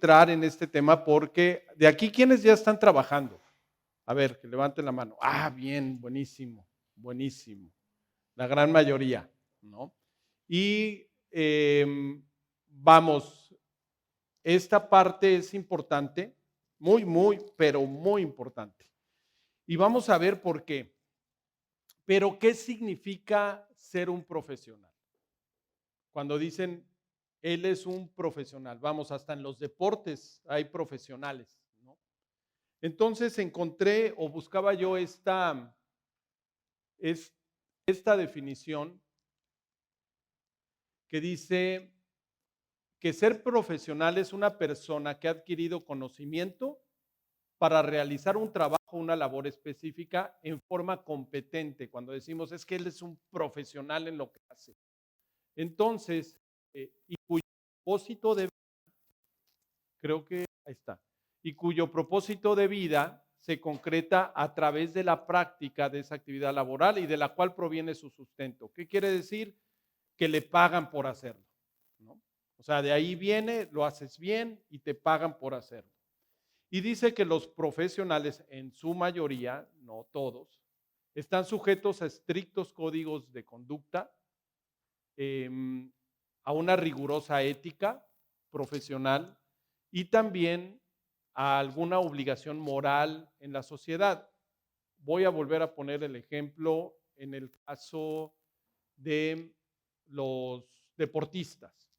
entrar en este tema porque de aquí, ¿quiénes ya están trabajando? A ver, que levanten la mano. Ah, bien, buenísimo, buenísimo. La gran mayoría, ¿no? Y vamos, esta parte es importante, muy, muy, pero muy importante. Y vamos a ver por qué. Pero, ¿qué significa ser un profesional? Cuando dicen, él es un profesional, vamos, hasta en los deportes hay profesionales, ¿no? Entonces encontré o buscaba yo es- esta definición que dice que ser profesional es una persona que ha adquirido conocimiento para realizar un trabajo, una labor específica en forma competente. Cuando decimos es que él es un profesional en lo que hace. Entonces, y cuyo propósito de, creo que ahí está, y cuyo propósito de vida se concreta a través de la práctica de esa actividad laboral y de la cual proviene su sustento. ¿Qué quiere decir? Que le pagan por hacerlo, ¿no? O sea, de ahí viene, lo haces bien y te pagan por hacerlo. Y dice que los profesionales, en su mayoría, no todos, están sujetos a estrictos códigos de conducta, em, a una rigurosa ética profesional y también a alguna obligación moral en la sociedad. Voy a volver a poner el ejemplo en el caso de los deportistas.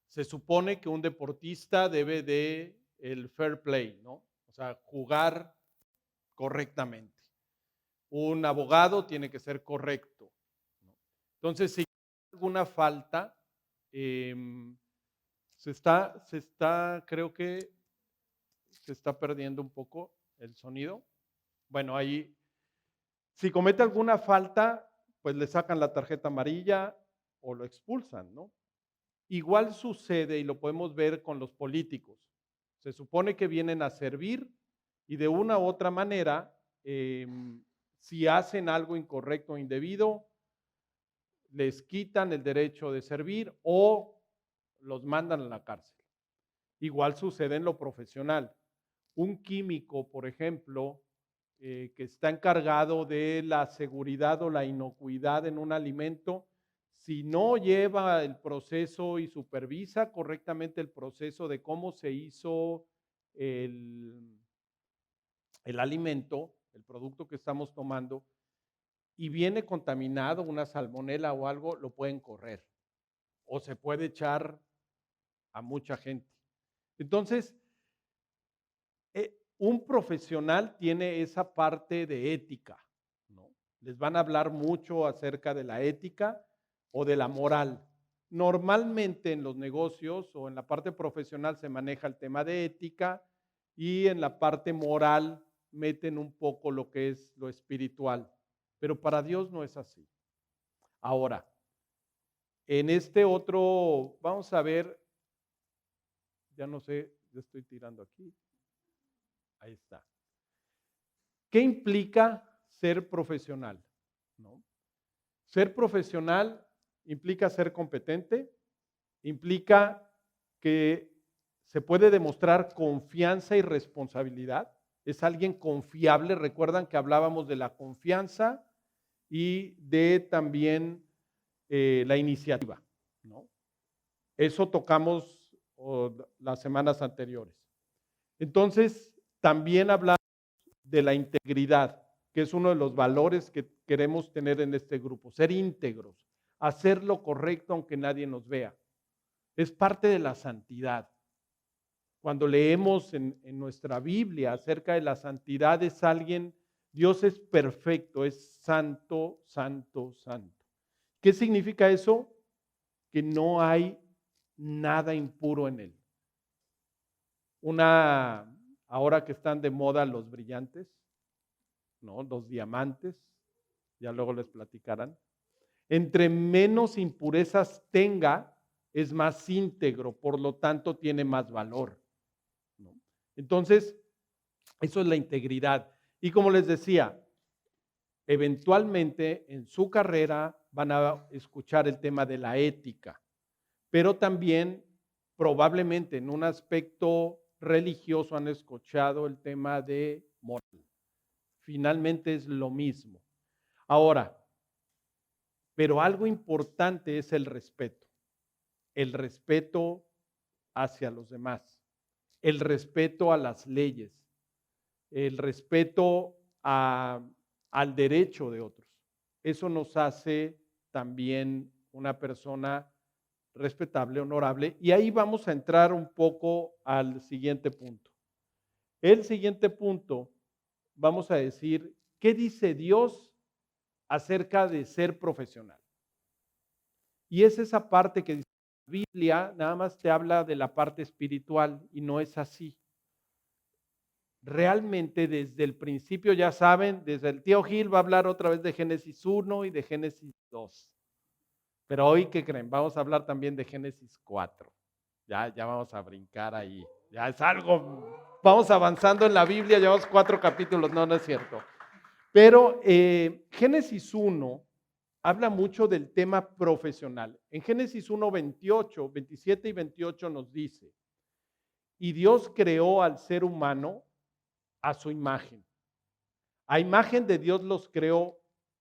Se supone que un deportista debe de el fair play, ¿no? O sea, jugar correctamente. Un abogado tiene que ser correcto, ¿no? Entonces, si hay alguna falta, em, creo que se está perdiendo un poco el sonido. Bueno, ahí, si comete alguna falta, pues le sacan la tarjeta amarilla o lo expulsan, ¿no? Igual sucede y lo podemos ver con los políticos. Se supone que vienen a servir y de una u otra manera, si hacen algo incorrecto o indebido, les quitan el derecho de servir o los mandan a la cárcel. Igual sucede en lo profesional. Un químico, por ejemplo, que está encargado de la seguridad o la inocuidad en un alimento, si no lleva el proceso y supervisa correctamente el proceso de cómo se hizo el, el alimento, el producto que estamos tomando, y viene contaminado, una salmonela o algo, lo pueden correr o se puede echar a mucha gente. Entonces, un profesional tiene esa parte de ética, ¿no? Les van a hablar mucho acerca de la ética o de la moral. Normalmente en los negocios o en la parte profesional se maneja el tema de ética y en la parte moral meten un poco lo que es lo espiritual, pero para Dios no es así. Ahora, en este otro, vamos a ver, ya no sé, yo estoy tirando aquí, ahí está. ¿Qué implica ser profesional? ¿No? Ser profesional implica ser competente, implica que se puede demostrar confianza y responsabilidad. Es alguien confiable. Recuerdan que hablábamos de la confianza y de también la iniciativa, ¿no? Eso tocamos las semanas anteriores. Entonces, también hablamos de la integridad, que es uno de los valores que queremos tener en este grupo, ser íntegros, hacer lo correcto aunque nadie nos vea. Es parte de la santidad. Cuando leemos en nuestra Biblia acerca de la santidad, es alguien, Dios es perfecto, es santo, santo, santo. ¿Qué significa eso? Que no hay nada impuro en él. Ahora que están de moda los brillantes, ¿no? Los diamantes, ya luego les platicarán. Entre menos impurezas tenga, es más íntegro, por lo tanto tiene más valor, ¿no? Entonces, eso es la integridad. Y como les decía, eventualmente en su carrera van a escuchar el tema de la ética, pero también probablemente en un aspecto religioso han escuchado el tema de moral. Finalmente es lo mismo. Ahora, pero algo importante es el respeto hacia los demás, el respeto a las leyes, el respeto al derecho de otros. Eso nos hace también una persona respetable, honorable. Y ahí vamos a entrar un poco al siguiente punto. El siguiente punto, vamos a decir, ¿qué dice Dios acerca de ser profesional? Y es esa parte que dice la Biblia, nada más te habla de la parte espiritual y no es así. Realmente desde el principio, ya saben, desde el tío Gil va a hablar otra vez de Génesis 1 y de Génesis 2. Pero hoy, ¿qué creen? Vamos a hablar también de Génesis 4. Ya vamos a brincar ahí. Ya es algo, vamos avanzando en la Biblia, llevamos 4 capítulos, no es cierto. Pero Génesis 1 habla mucho del tema profesional. En Génesis 1, 28, 27 y 28 nos dice, y Dios creó al ser humano a su imagen. A imagen de Dios los creó,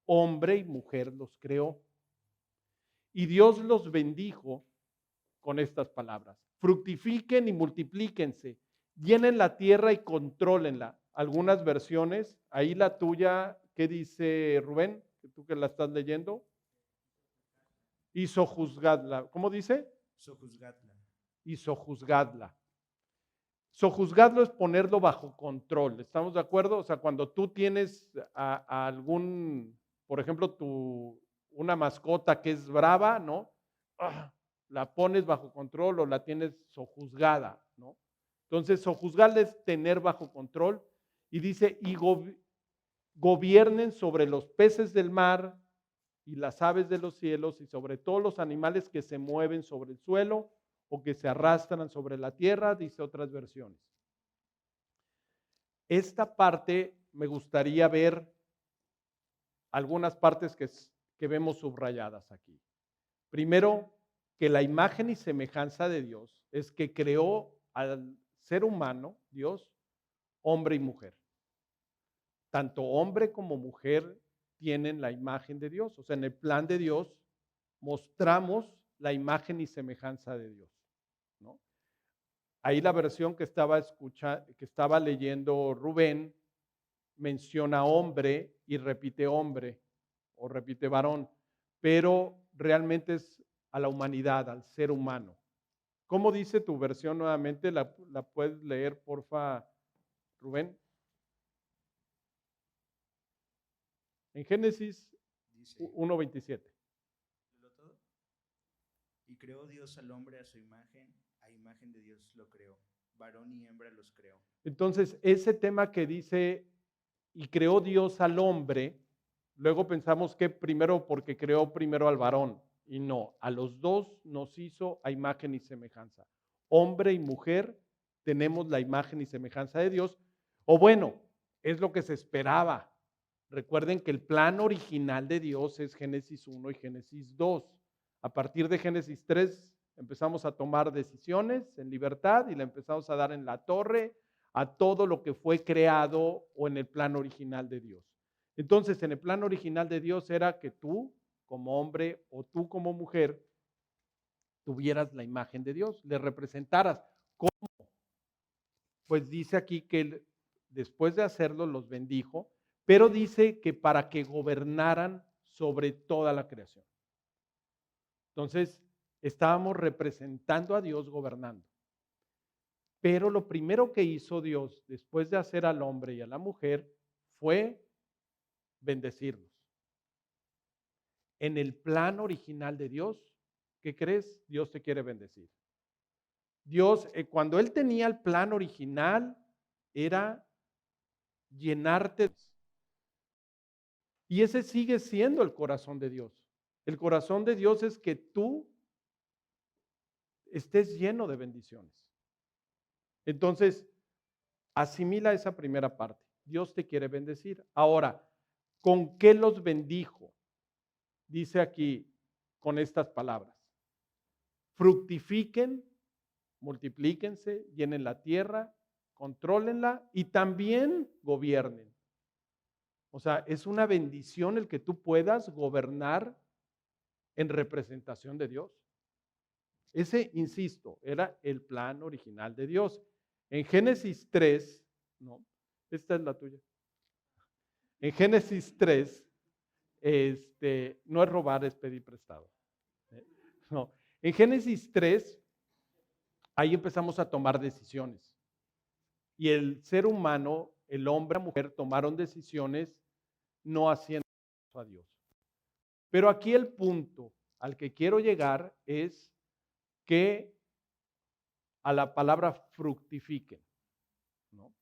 hombre y mujer los creó. Y Dios los bendijo con estas palabras. Fructifiquen y multiplíquense, llenen la tierra y contrólenla. Algunas versiones, ahí la tuya, ¿qué dice Rubén? Tú que la estás leyendo. Y sojuzgadla. ¿Cómo dice? Sojuzgadla. Y sojuzgadla. Sojuzgadlo es ponerlo bajo control. ¿Estamos de acuerdo? O sea, cuando tú tienes a algún, por ejemplo, una mascota que es brava, ¿no? La pones bajo control o la tienes sojuzgada, ¿no? Entonces, sojuzgarla es tener bajo control. Y dice, y gobiernen sobre los peces del mar y las aves de los cielos y sobre todos los animales que se mueven sobre el suelo o que se arrastran sobre la tierra, dice otras versiones. Esta parte me gustaría ver algunas partes que vemos subrayadas aquí. Primero, que la imagen y semejanza de Dios es que creó al ser humano, Dios, hombre y mujer. Tanto hombre como mujer tienen la imagen de Dios. O sea, en el plan de Dios mostramos la imagen y semejanza de Dios, ¿no? Ahí la versión que estaba leyendo Rubén menciona hombre y repite hombre o repite varón, pero realmente es a la humanidad, al ser humano. ¿Cómo dice tu versión nuevamente? ¿La puedes leer, porfa, Rubén? En Génesis Dice, 1:27. ¿lo todo? Y creó Dios al hombre a imagen de Dios lo creó, varón y hembra los creó. Entonces, ese tema que dice, y creó Dios al hombre, luego pensamos que primero porque creó primero al varón, y no, a los dos nos hizo a imagen y semejanza. Hombre y mujer tenemos la imagen y semejanza de Dios, o bueno, es lo que se esperaba. Recuerden que el plan original de Dios es Génesis 1 y Génesis 2. A partir de Génesis 3 empezamos a tomar decisiones en libertad y la empezamos a dar en la torre a todo lo que fue creado o en el plan original de Dios. Entonces, en el plan original de Dios era que tú como hombre o tú como mujer tuvieras la imagen de Dios, le representaras. ¿Cómo? Pues dice aquí que él, después de hacerlo, los bendijo, pero dice que para que gobernaran sobre toda la creación. Entonces, estábamos representando a Dios gobernando. Pero lo primero que hizo Dios después de hacer al hombre y a la mujer fue bendecirlos. En el plan original de Dios, ¿qué crees? Dios te quiere bendecir. Dios, cuando Él tenía el plan original, era llenarte. Y ese sigue siendo el corazón de Dios. El corazón de Dios es que tú estés lleno de bendiciones. Entonces, asimila esa primera parte. Dios te quiere bendecir. Ahora, ¿con qué los bendijo? Dice aquí con estas palabras. Fructifiquen multiplíquense, llenen la tierra, contrólenla y también gobiernen. O sea, es una bendición el que tú puedas gobernar en representación de Dios. Ese, insisto, era el plan original de Dios. En Génesis 3, ¿no? Esta es la tuya. En Génesis 3, no es robar, es pedir prestado. No. En Génesis 3, ahí empezamos a tomar decisiones. Y el ser humano, el hombre y la mujer, tomaron decisiones no haciendo caso a Dios. Pero aquí el punto al que quiero llegar es que a la palabra fructifiquen, ¿no?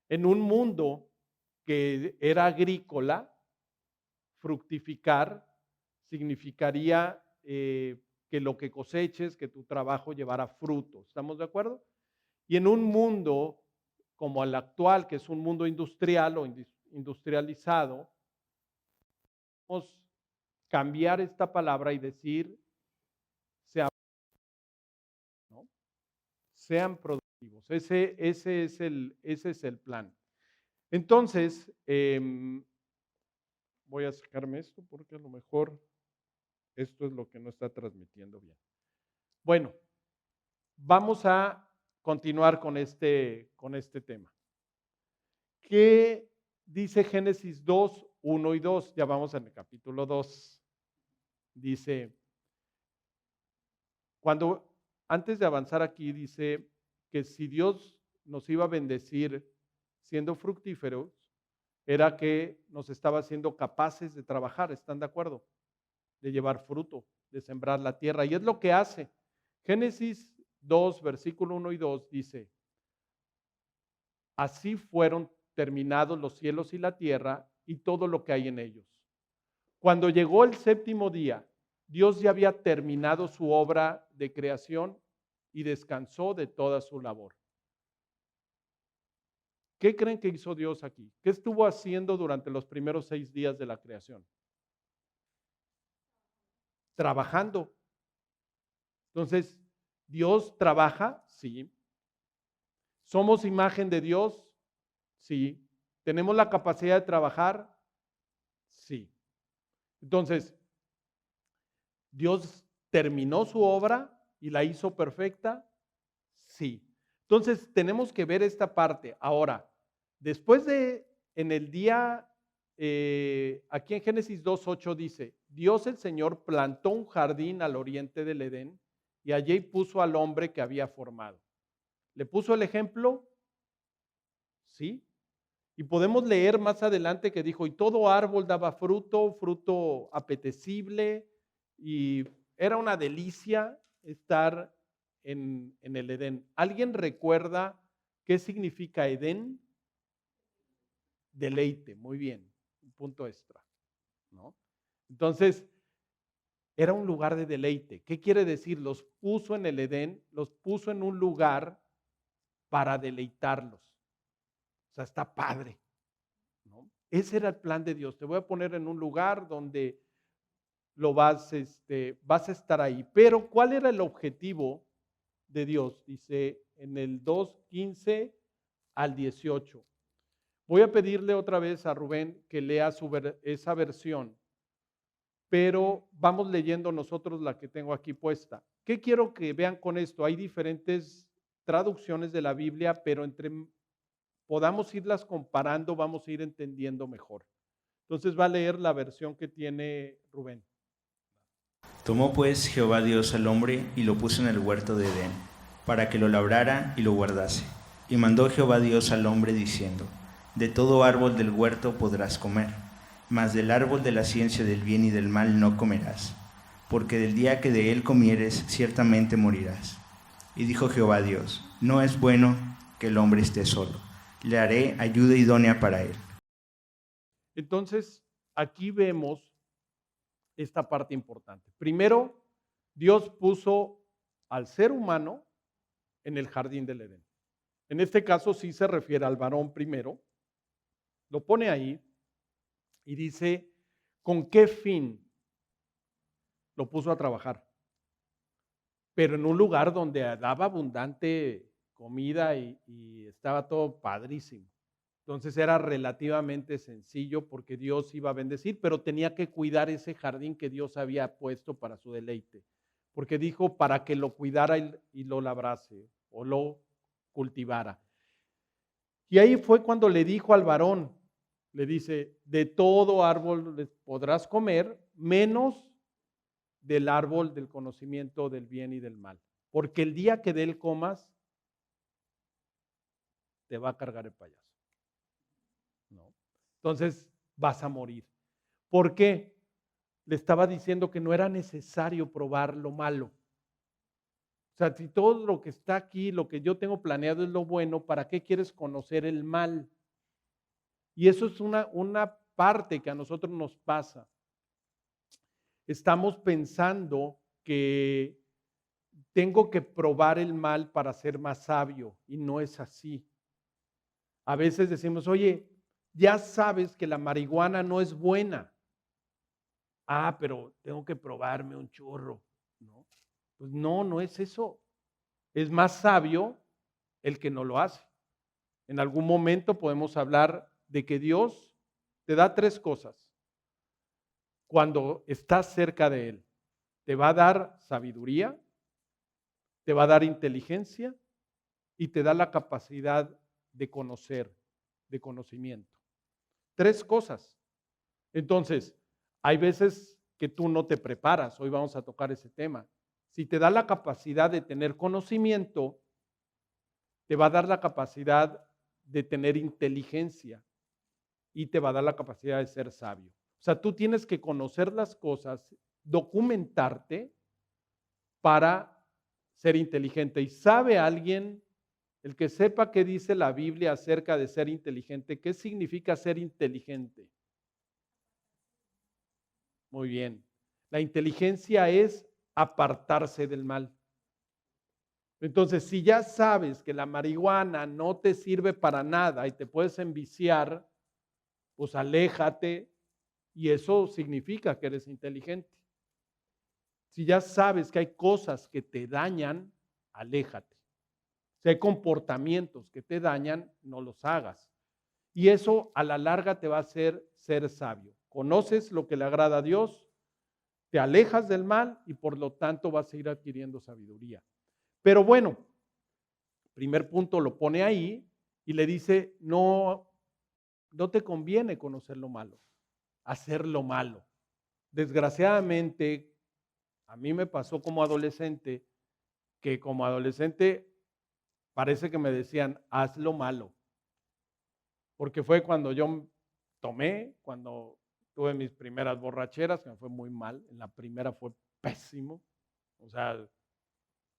En un mundo que era agrícola, fructificar significaría que lo que coseches, que tu trabajo llevara fruto. ¿Estamos de acuerdo? Y en un mundo como el actual, que es un mundo industrial o industrializado, podemos cambiar esta palabra y decir, ¿no? Sean productivos. Ese es el plan. Entonces, voy a sacarme esto porque a lo mejor esto es lo que no está transmitiendo bien. Bueno, vamos a continuar con este tema. ¿Qué dice Génesis 2, 1 y 2? Ya vamos en el capítulo 2. Dice, antes de avanzar aquí, dice que si Dios nos iba a bendecir siendo fructíferos, era que nos estaba haciendo capaces de trabajar, ¿están de acuerdo? De llevar fruto, de sembrar la tierra. Y es lo que hace. Génesis 2, versículo 1 y 2 dice, así fueron terminados los cielos y la tierra y todo lo que hay en ellos. Cuando llegó el séptimo día, Dios ya había terminado su obra de creación y descansó de toda su labor. ¿Qué creen que hizo Dios aquí? ¿Qué estuvo haciendo durante los primeros 6 días de la creación? Trabajando. Entonces, ¿Dios trabaja? Sí. ¿Somos imagen de Dios? Sí. ¿Tenemos la capacidad de trabajar? Sí. Entonces, ¿Dios terminó su obra y la hizo perfecta? Sí. Entonces, tenemos que ver esta parte. Ahora, después en el día, aquí en Génesis 2:8 dice, Dios el Señor plantó un jardín al oriente del Edén y allí puso al hombre que había formado. ¿Le puso el ejemplo? Sí. Y podemos leer más adelante que dijo, y todo árbol daba fruto, fruto apetecible, y era una delicia estar en el Edén. ¿Alguien recuerda qué significa Edén? Deleite, muy bien, un punto extra, ¿no? Entonces, era un lugar de deleite. ¿Qué quiere decir? Los puso en el Edén, los puso en un lugar para deleitarlos. O sea, está padre, ¿no? Ese era el plan de Dios. Te voy a poner en un lugar donde vas a estar ahí. Pero, ¿cuál era el objetivo de Dios? Dice en el 2:15 al 18. Voy a pedirle otra vez a Rubén que lea esa versión, pero vamos leyendo nosotros la que tengo aquí puesta. ¿Qué quiero que vean con esto? Hay diferentes traducciones de la Biblia, pero entre podamos irlas comparando, vamos a ir entendiendo mejor. Entonces va a leer la versión que tiene Rubén. Tomó pues Jehová Dios al hombre y lo puso en el huerto de Edén, para que lo labrara y lo guardase. Y mandó Jehová Dios al hombre diciendo, de todo árbol del huerto podrás comer, mas del árbol de la ciencia del bien y del mal no comerás, porque del día que de él comieres ciertamente morirás. Y dijo Jehová Dios, no es bueno que el hombre esté solo, le haré ayuda idónea para él. Entonces, aquí vemos esta parte importante. Primero, Dios puso al ser humano en el jardín del Edén. En este caso sí se refiere al varón primero. Lo pone ahí y dice, ¿con qué fin lo puso a trabajar? pero en un lugar donde daba abundante comida y estaba todo padrísimo. Entonces era relativamente sencillo porque Dios iba a bendecir, pero tenía que cuidar ese jardín que Dios había puesto para su deleite. Porque dijo para que lo cuidara y lo labrase o lo cultivara. Y ahí fue cuando le dijo al varón, le dice, de todo árbol podrás comer, menos del árbol del conocimiento del bien y del mal. Porque el día que de él comas, te va a cargar el payaso. ¿No? Entonces vas a morir. ¿Por qué? Le estaba diciendo que no era necesario probar lo malo. O sea, si todo lo que está aquí, lo que yo tengo planeado es lo bueno, ¿para qué quieres conocer el mal? Y eso es una parte que a nosotros nos pasa. Estamos pensando que tengo que probar el mal para ser más sabio y no es así. A veces decimos, oye, ya sabes que la marihuana no es buena. Ah, pero tengo que probarme un churro, ¿no? Pues no es eso. Es más sabio el que no lo hace. En algún momento podemos hablar de que Dios te da tres cosas cuando estás cerca de Él. Te va a dar sabiduría, te va a dar inteligencia y te da la capacidad de conocer, de conocimiento. Tres cosas. Entonces, hay veces que tú no te preparas. Hoy vamos a tocar ese tema. Si te da la capacidad de tener conocimiento, te va a dar la capacidad de tener inteligencia y te va a dar la capacidad de ser sabio. O sea, tú tienes que conocer las cosas, documentarte para ser inteligente. ¿Y sabe alguien, el que sepa qué dice la Biblia acerca de ser inteligente? ¿Qué significa ser inteligente? Muy bien. La inteligencia es apartarse del mal. Entonces, si ya sabes que la marihuana no te sirve para nada y te puedes enviciar, pues aléjate y eso significa que eres inteligente. Si ya sabes que hay cosas que te dañan, aléjate. Si hay comportamientos que te dañan, no los hagas. Y eso a la larga te va a hacer ser sabio. Conoces lo que le agrada a Dios, te alejas del mal y por lo tanto vas a ir adquiriendo sabiduría. Pero bueno, primer punto lo pone ahí y le dice, no te conviene conocer lo malo, hacer lo malo. Desgraciadamente, a mí me pasó como adolescente, que como adolescente parece que me decían, haz lo malo. Porque fue cuando yo tomé, cuando tuve mis primeras borracheras, que me fue muy mal. En la primera fue pésimo. O sea,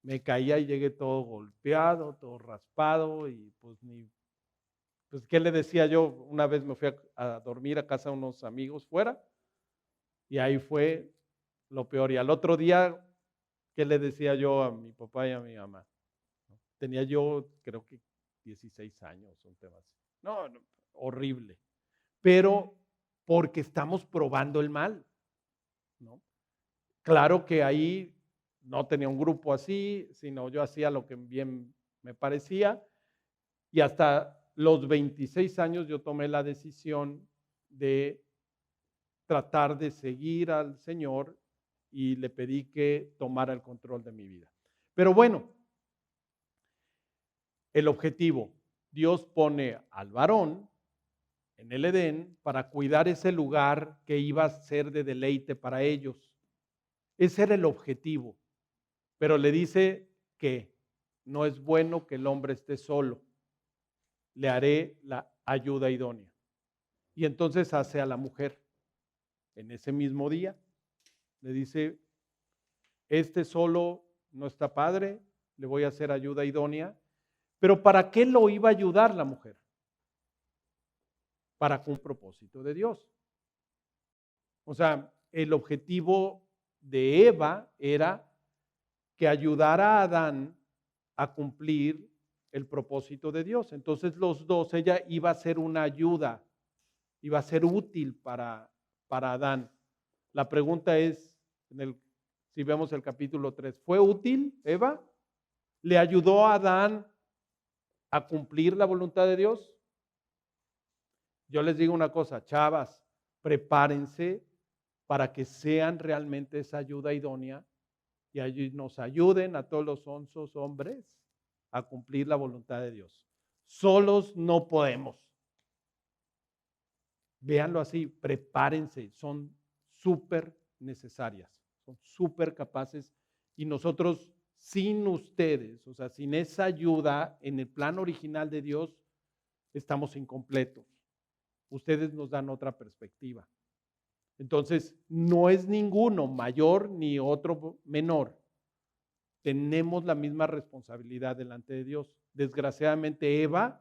me caía y llegué todo golpeado, todo raspado y pues ¿qué le decía yo? Una vez me fui a dormir a casa de unos amigos fuera y ahí fue lo peor. Y al otro día, ¿qué le decía yo a mi papá y a mi mamá? Tenía yo, creo que 16 años, un tema así. No, horrible. Pero porque estamos probando el mal, ¿no? Claro que ahí no tenía un grupo así, sino yo hacía lo que bien me parecía y hasta los 26 años yo tomé la decisión de tratar de seguir al Señor y le pedí que tomara el control de mi vida. Pero bueno, el objetivo, Dios pone al varón en el Edén para cuidar ese lugar que iba a ser de deleite para ellos. Ese era el objetivo. Pero le dice que no es bueno que el hombre esté solo. Le haré la ayuda idónea. Y entonces hace a la mujer. En ese mismo día le dice, este solo no está padre, le voy a hacer ayuda idónea. Pero ¿para qué lo iba a ayudar la mujer? Para un propósito de Dios. O sea, el objetivo de Eva era que ayudara a Adán a cumplir el propósito de Dios. Entonces los dos, ella iba a ser una ayuda, iba a ser útil para Adán. La pregunta es, en el Si vemos el capítulo 3, ¿fue útil Eva? ¿Le ayudó a Adán a cumplir la voluntad de Dios? Yo les digo una cosa, chavas, prepárense para que sean realmente esa ayuda idónea y nos ayuden a todos los onzos hombres a cumplir la voluntad de Dios. Solos no podemos. Véanlo así, prepárense, son súper necesarias, son súper capaces y nosotros sin ustedes, o sea, sin esa ayuda en el plan original de Dios, estamos incompletos. Ustedes nos dan otra perspectiva. Entonces, no es ninguno mayor ni otro menor. Tenemos la misma responsabilidad delante de Dios. Desgraciadamente, Eva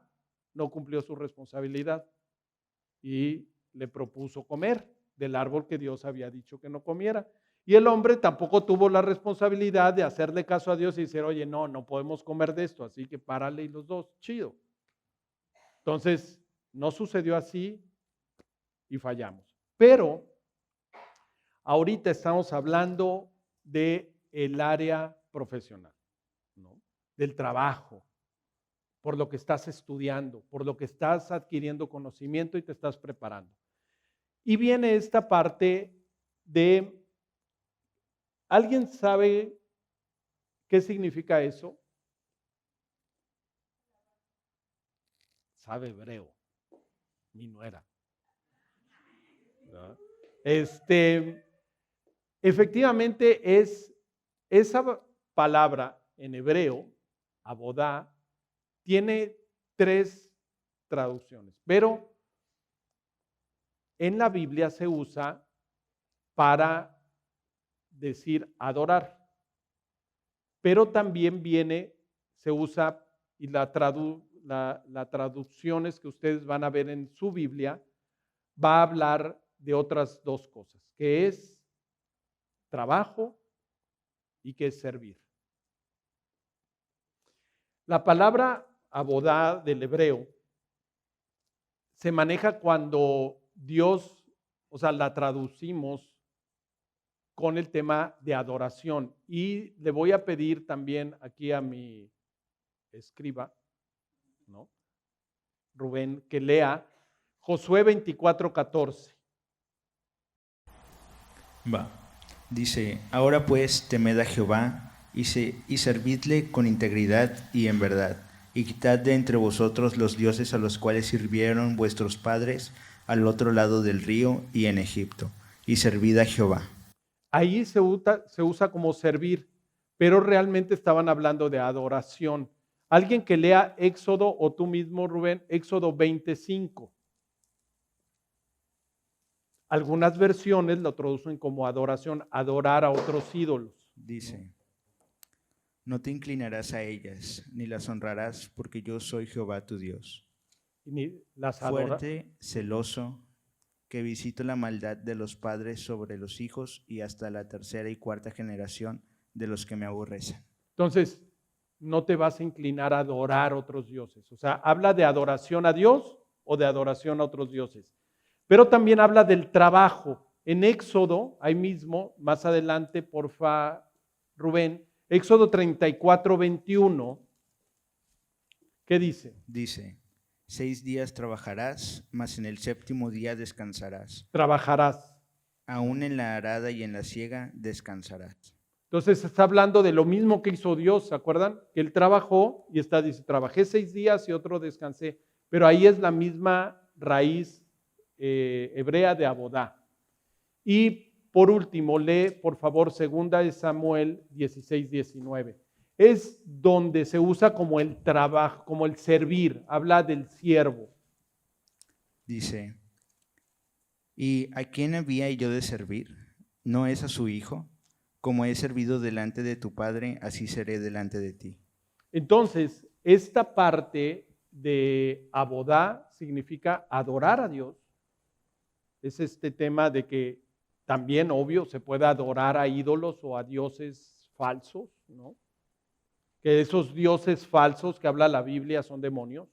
no cumplió su responsabilidad y le propuso comer del árbol que Dios había dicho que no comiera. Y el hombre tampoco tuvo la responsabilidad de hacerle caso a Dios y decir, oye, no podemos comer de esto, así que párale y los dos, chido. Entonces, no sucedió así y fallamos. Pero ahorita estamos hablando del área profesional, ¿no? Del trabajo, por lo que estás estudiando, por lo que estás adquiriendo conocimiento y te estás preparando. Y viene esta parte de, ¿alguien sabe qué significa eso? Sabe hebreo, mi nuera. ¿No? Efectivamente es esa palabra en hebreo, abodá, tiene 3 traducciones, pero en la Biblia se usa para decir adorar, pero también se usa, y las traducciones que ustedes van a ver en su Biblia, va a hablar de otras 2 cosas, que es trabajo y que es servir. La palabra abodá del hebreo se maneja cuando Dios, o sea, la traducimos con el tema de adoración. Y le voy a pedir también aquí a mi escriba, ¿no? Rubén, que lea Josué 24:14. Va. Dice, ahora pues temed a Jehová y servidle con integridad y en verdad, y quitad de entre vosotros los dioses a los cuales sirvieron vuestros padres al otro lado del río y en Egipto, y servid a Jehová. Ahí se usa como servir, pero realmente estaban hablando de adoración. Alguien que lea Éxodo, o tú mismo, Rubén, Éxodo 25. Algunas versiones lo traducen como adoración, adorar a otros ídolos. Dice, no te inclinarás a ellas, ni las honrarás, porque yo soy Jehová tu Dios. Ni las fuerte, celoso, que visito la maldad de los padres sobre los hijos y hasta la 3ª y 4ª generación de los que me aborrecen. Entonces, no te vas a inclinar a adorar a otros dioses. O sea, habla de adoración a Dios o de adoración a otros dioses. Pero también habla del trabajo. En Éxodo, ahí mismo, más adelante, porfa, Rubén, Éxodo 34:21, ¿qué dice? Dice, 6 días trabajarás, mas en el 7º día descansarás. Trabajarás. Aún en la arada y en la siega descansarás. Entonces está hablando de lo mismo que hizo Dios, ¿se acuerdan? Que Él trabajó y dice, trabajé 6 días y otro descansé. Pero ahí es la misma raíz hebrea de abodá. Y por último, lee por favor 2 Samuel 16:19. Es donde se usa como el trabajo, como el servir, habla del siervo. Dice, ¿y a quién había yo de servir? ¿No es a su hijo? Como he servido delante de tu padre, así seré delante de ti. Entonces, esta parte de abodá significa adorar a Dios. Es este tema de que también, obvio, se puede adorar a ídolos o a dioses falsos, ¿no? Que esos dioses falsos que habla la Biblia son demonios.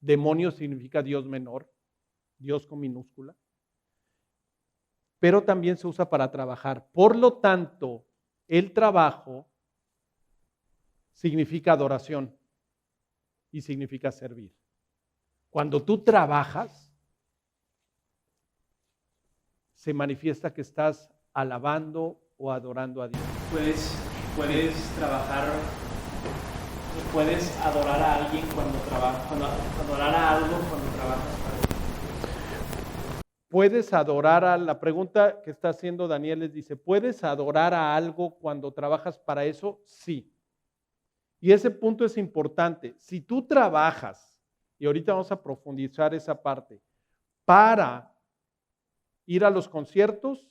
Demonio significa Dios menor, Dios con minúscula. pero también se usa para trabajar. Por lo tanto, el trabajo significa adoración y significa servir. Cuando tú trabajas, se manifiesta que estás alabando o adorando a Dios. Puedes trabajar, puedes adorar a alguien cuando trabajas, adorar a algo cuando trabajas para Dios. Puedes adorar a la pregunta que está haciendo Daniel les dice, ¿puedes adorar a algo cuando trabajas para eso? Sí. Y ese punto es importante. Si tú trabajas, y ahorita vamos a profundizar esa parte, para ir a los conciertos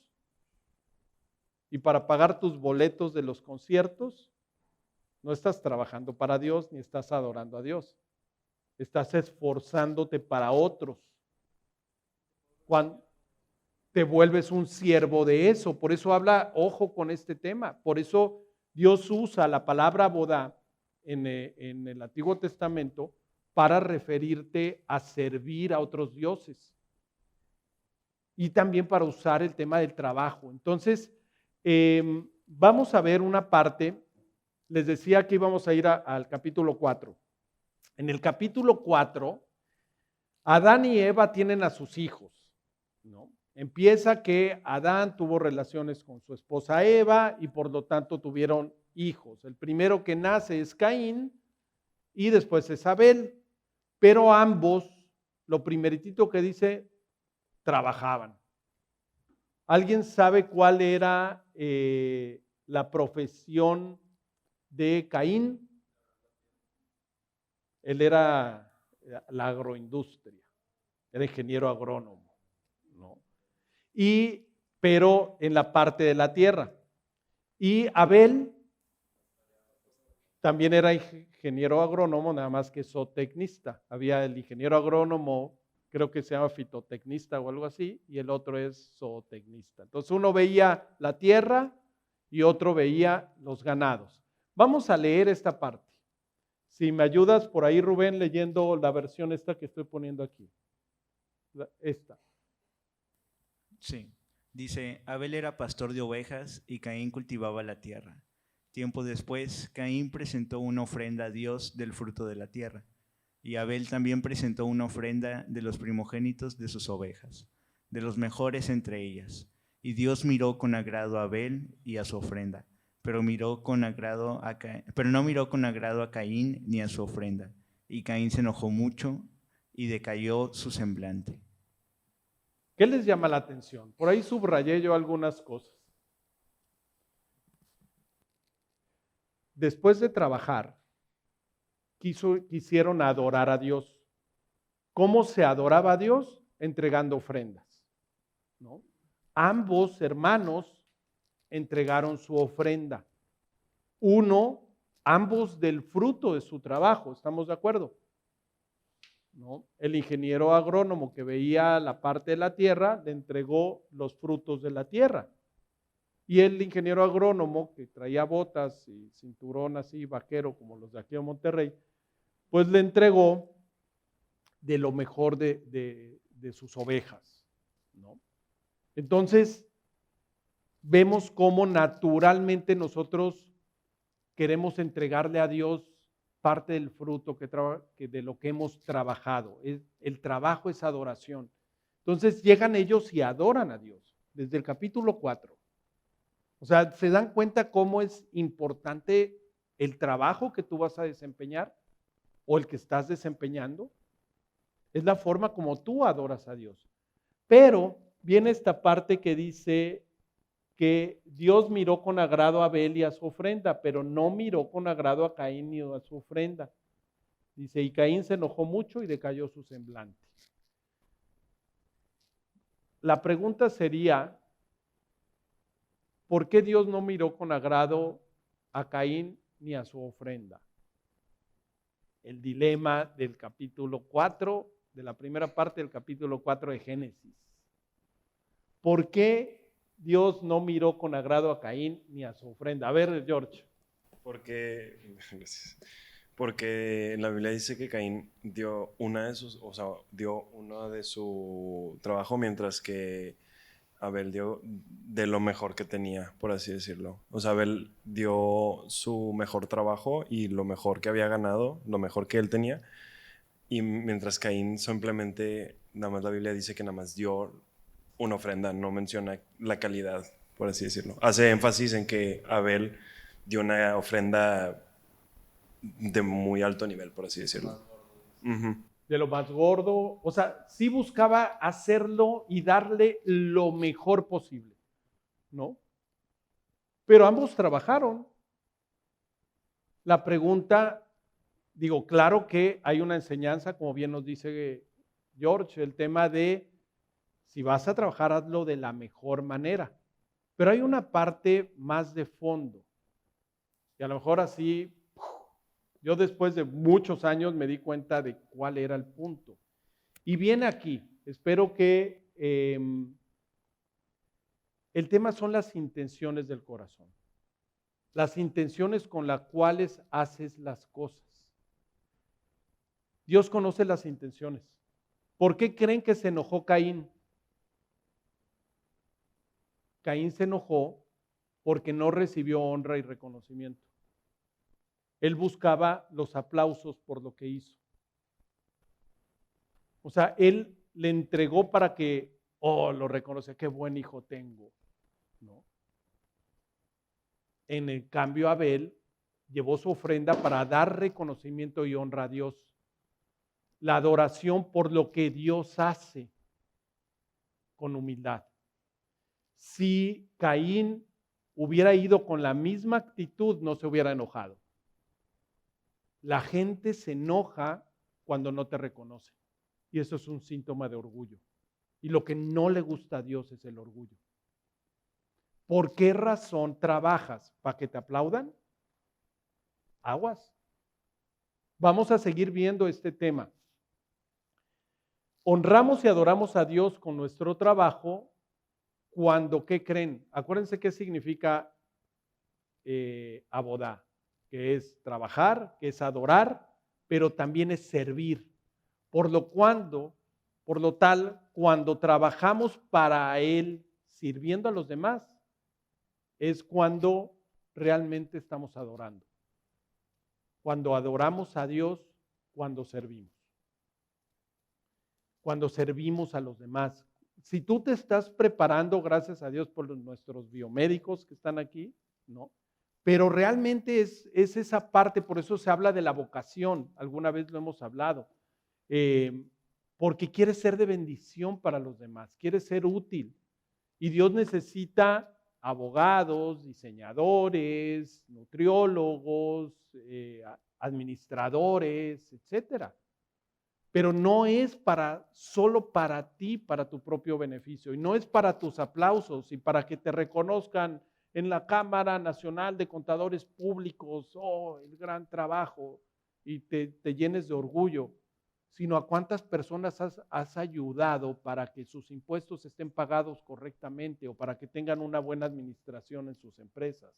y para pagar tus boletos de los conciertos, no estás trabajando para Dios ni estás adorando a Dios. Estás esforzándote para otros. Cuando te vuelves un siervo de eso. Por eso habla, ojo con este tema. Por eso Dios usa la palabra bodá en el Antiguo Testamento para referirte a servir a otros dioses. Y también para usar el tema del trabajo. Entonces, vamos a ver una parte. Les decía que íbamos a ir al capítulo 4. En el capítulo 4, Adán y Eva tienen a sus hijos, ¿no? Empieza que Adán tuvo relaciones con su esposa Eva y por lo tanto tuvieron hijos. El primero que nace es Caín y después es Abel, pero ambos, lo primeritito que dice, trabajaban. ¿Alguien sabe cuál era la profesión de Caín? Él era la agroindustria, era ingeniero agrónomo, ¿no? Pero en la parte de la tierra. Y Abel también era ingeniero agrónomo, nada más que zootecnista. Había el ingeniero agrónomo, creo que se llama fitotecnista o algo así, y el otro es zootecnista. Entonces uno veía la tierra y otro veía los ganados. Vamos a leer esta parte. Si me ayudas por ahí, Rubén, leyendo la versión esta que estoy poniendo aquí. Esta. Sí, dice, Abel era pastor de ovejas y Caín cultivaba la tierra. Tiempo después, Caín presentó una ofrenda a Dios del fruto de la tierra, y Abel también presentó una ofrenda de los primogénitos de sus ovejas, de los mejores entre ellas. Y Dios miró con agrado a Abel y a su ofrenda, pero no miró con agrado a Caín ni a su ofrenda. Y Caín se enojó mucho y decayó su semblante. ¿Qué les llama la atención? Por ahí subrayé yo algunas cosas. Después de trabajar, quisieron adorar a Dios. ¿Cómo se adoraba a Dios? Entregando ofrendas, ¿no? Ambos hermanos entregaron su ofrenda. Ambos del fruto de su trabajo, ¿estamos de acuerdo? ¿No? El ingeniero agrónomo que veía la parte de la tierra le entregó los frutos de la tierra. Y el ingeniero agrónomo que traía botas y cinturón así vaquero como los de aquí en Monterrey, pues le entregó de lo mejor de sus ovejas, ¿no? Entonces, vemos cómo naturalmente nosotros queremos entregarle a Dios parte del fruto de lo que hemos trabajado. El trabajo es adoración. Entonces llegan ellos y adoran a Dios, desde el capítulo 4. O sea, ¿se dan cuenta cómo es importante el trabajo que tú vas a desempeñar o el que estás desempeñando? Es la forma como tú adoras a Dios. Pero viene esta parte que dice que Dios miró con agrado a Abel y a su ofrenda, pero no miró con agrado a Caín ni a su ofrenda. Dice, y Caín se enojó mucho y decayó su semblante. La pregunta sería, ¿por qué Dios no miró con agrado a Caín ni a su ofrenda? El dilema del capítulo 4, de la primera parte del capítulo 4 de Génesis. ¿Por qué Dios no miró con agrado a Caín ni a su ofrenda? A ver, George. Porque en la Biblia dice que Caín dio una de su trabajo, mientras que Abel dio de lo mejor que tenía, por así decirlo. O sea, Abel dio su mejor trabajo y lo mejor que había ganado, lo mejor que él tenía. Y mientras Caín simplemente, nada más la Biblia dice que nada más dio una ofrenda, no menciona la calidad, por así decirlo. Hace énfasis en que Abel dio una ofrenda de muy alto nivel, por así decirlo. Ujú. De lo más gordo, o sea, sí buscaba hacerlo y darle lo mejor posible, ¿no? Pero ambos trabajaron. La pregunta, digo, claro que hay una enseñanza, como bien nos dice George, el tema de si vas a trabajar, hazlo de la mejor manera. Pero hay una parte más de fondo. Y a lo mejor así, yo después de muchos años me di cuenta de cuál era el punto. Y viene aquí, espero que el tema son las intenciones del corazón. Las intenciones con las cuales haces las cosas. Dios conoce las intenciones. ¿Por qué creen que se enojó Caín? Caín se enojó porque no recibió honra y reconocimiento. Él buscaba los aplausos por lo que hizo. O sea, él le entregó para que, lo reconoce, qué buen hijo tengo, ¿no? En el cambio, Abel llevó su ofrenda para dar reconocimiento y honra a Dios. La adoración por lo que Dios hace con humildad. Si Caín hubiera ido con la misma actitud, no se hubiera enojado. La gente se enoja cuando no te reconoce. Y eso es un síntoma de orgullo. Y lo que no le gusta a Dios es el orgullo. ¿Por qué razón trabajas? ¿Para que te aplaudan? Aguas. Vamos a seguir viendo este tema. Honramos y adoramos a Dios con nuestro trabajo cuando, ¿qué creen? Acuérdense qué significa abodá, que es trabajar, que es adorar, pero también es servir. Por lo tal, cuando trabajamos para Él, sirviendo a los demás, es cuando realmente estamos adorando. Cuando adoramos a Dios, cuando servimos. Cuando servimos a los demás. Si tú te estás preparando, gracias a Dios por nuestros biomédicos que están aquí, ¿no? Pero realmente es esa parte, por eso se habla de la vocación, alguna vez lo hemos hablado, porque quieres ser de bendición para los demás, quieres ser útil. Y Dios necesita abogados, diseñadores, nutriólogos, administradores, etcétera. Pero no es solo para ti, para tu propio beneficio, y no es para tus aplausos y para que te reconozcan en la Cámara Nacional de Contadores Públicos, el gran trabajo, y te llenes de orgullo, sino a cuántas personas has ayudado para que sus impuestos estén pagados correctamente o para que tengan una buena administración en sus empresas.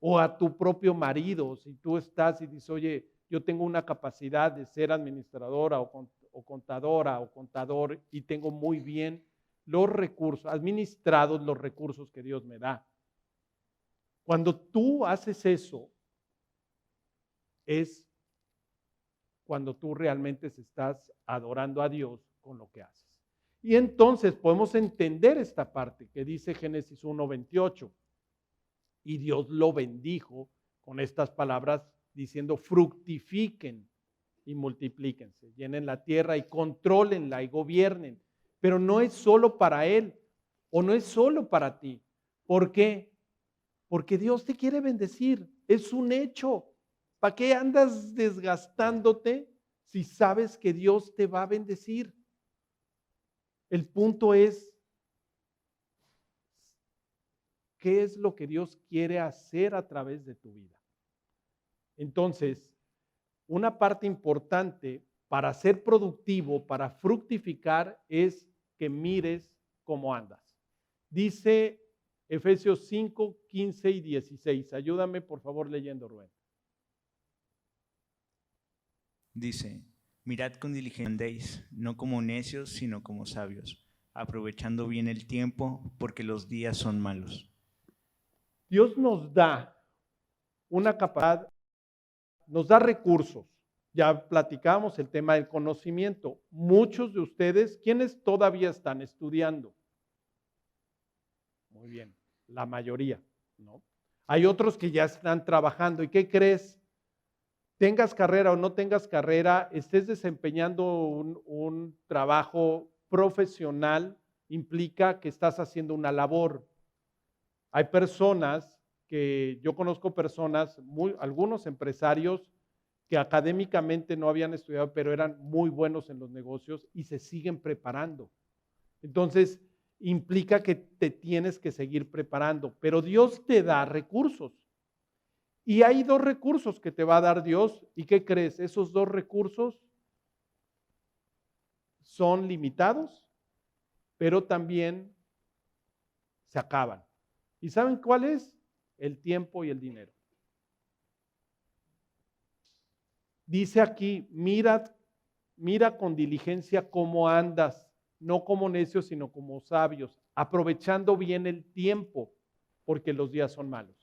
O a tu propio marido, si tú estás y dices, oye, yo tengo una capacidad de ser administradora o contadora o contador y tengo muy bien los recursos, administrados los recursos que Dios me da. Cuando tú haces eso, es cuando tú realmente estás adorando a Dios con lo que haces. Y entonces podemos entender esta parte que dice Génesis 1:28. Y Dios lo bendijo con estas palabras diciendo, fructifiquen y multiplíquense, llenen la tierra y contrólenla y gobiernen. Pero no es solo para Él o no es solo para ti. ¿Por qué? Porque Dios te quiere bendecir. Es un hecho. ¿Para qué andas desgastándote si sabes que Dios te va a bendecir? El punto es, ¿qué es lo que Dios quiere hacer a través de tu vida? Entonces, una parte importante para ser productivo, para fructificar, es que mires cómo andas. Dice Efesios 5, 15 y 16. Ayúdame, por favor, leyendo, Rubén. Dice, mirad con diligencia andéis, no como necios, sino como sabios, aprovechando bien el tiempo, porque los días son malos. Dios nos da una capacidad, nos da recursos. Ya platicamos el tema del conocimiento. Muchos de ustedes, ¿quiénes todavía están estudiando? Muy bien, la mayoría, ¿no? Hay otros que ya están trabajando. ¿Y qué crees? Tengas carrera o no tengas carrera, estés desempeñando un trabajo profesional, implica que estás haciendo una labor. Hay personas que, yo conozco personas, algunos empresarios que académicamente no habían estudiado, pero eran muy buenos en los negocios y se siguen preparando. Entonces, implica que te tienes que seguir preparando, pero Dios te da recursos. Y hay dos recursos que te va a dar Dios. ¿Y qué crees? Esos dos recursos son limitados, pero también se acaban. ¿Y saben cuál es? El tiempo y el dinero. Dice aquí, mira con diligencia cómo andas, no como necios, sino como sabios, aprovechando bien el tiempo, porque los días son malos.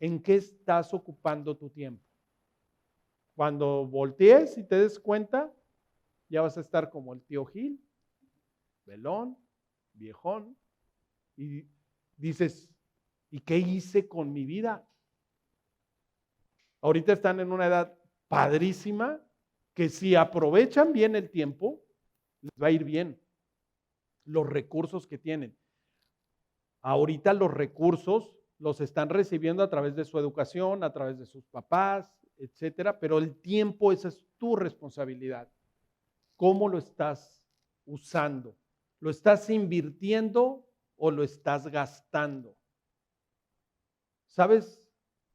¿En qué estás ocupando tu tiempo? Cuando voltees y te des cuenta, ya vas a estar como el tío Gil, velón, viejón, y dices, ¿y qué hice con mi vida? Ahorita están en una edad padrísima que si aprovechan bien el tiempo, les va a ir bien. Los recursos que tienen. Ahorita los recursos los están recibiendo a través de su educación, a través de sus papás, etcétera, pero el tiempo, esa es tu responsabilidad. ¿Cómo lo estás usando? ¿Lo estás invirtiendo o lo estás gastando? ¿Sabes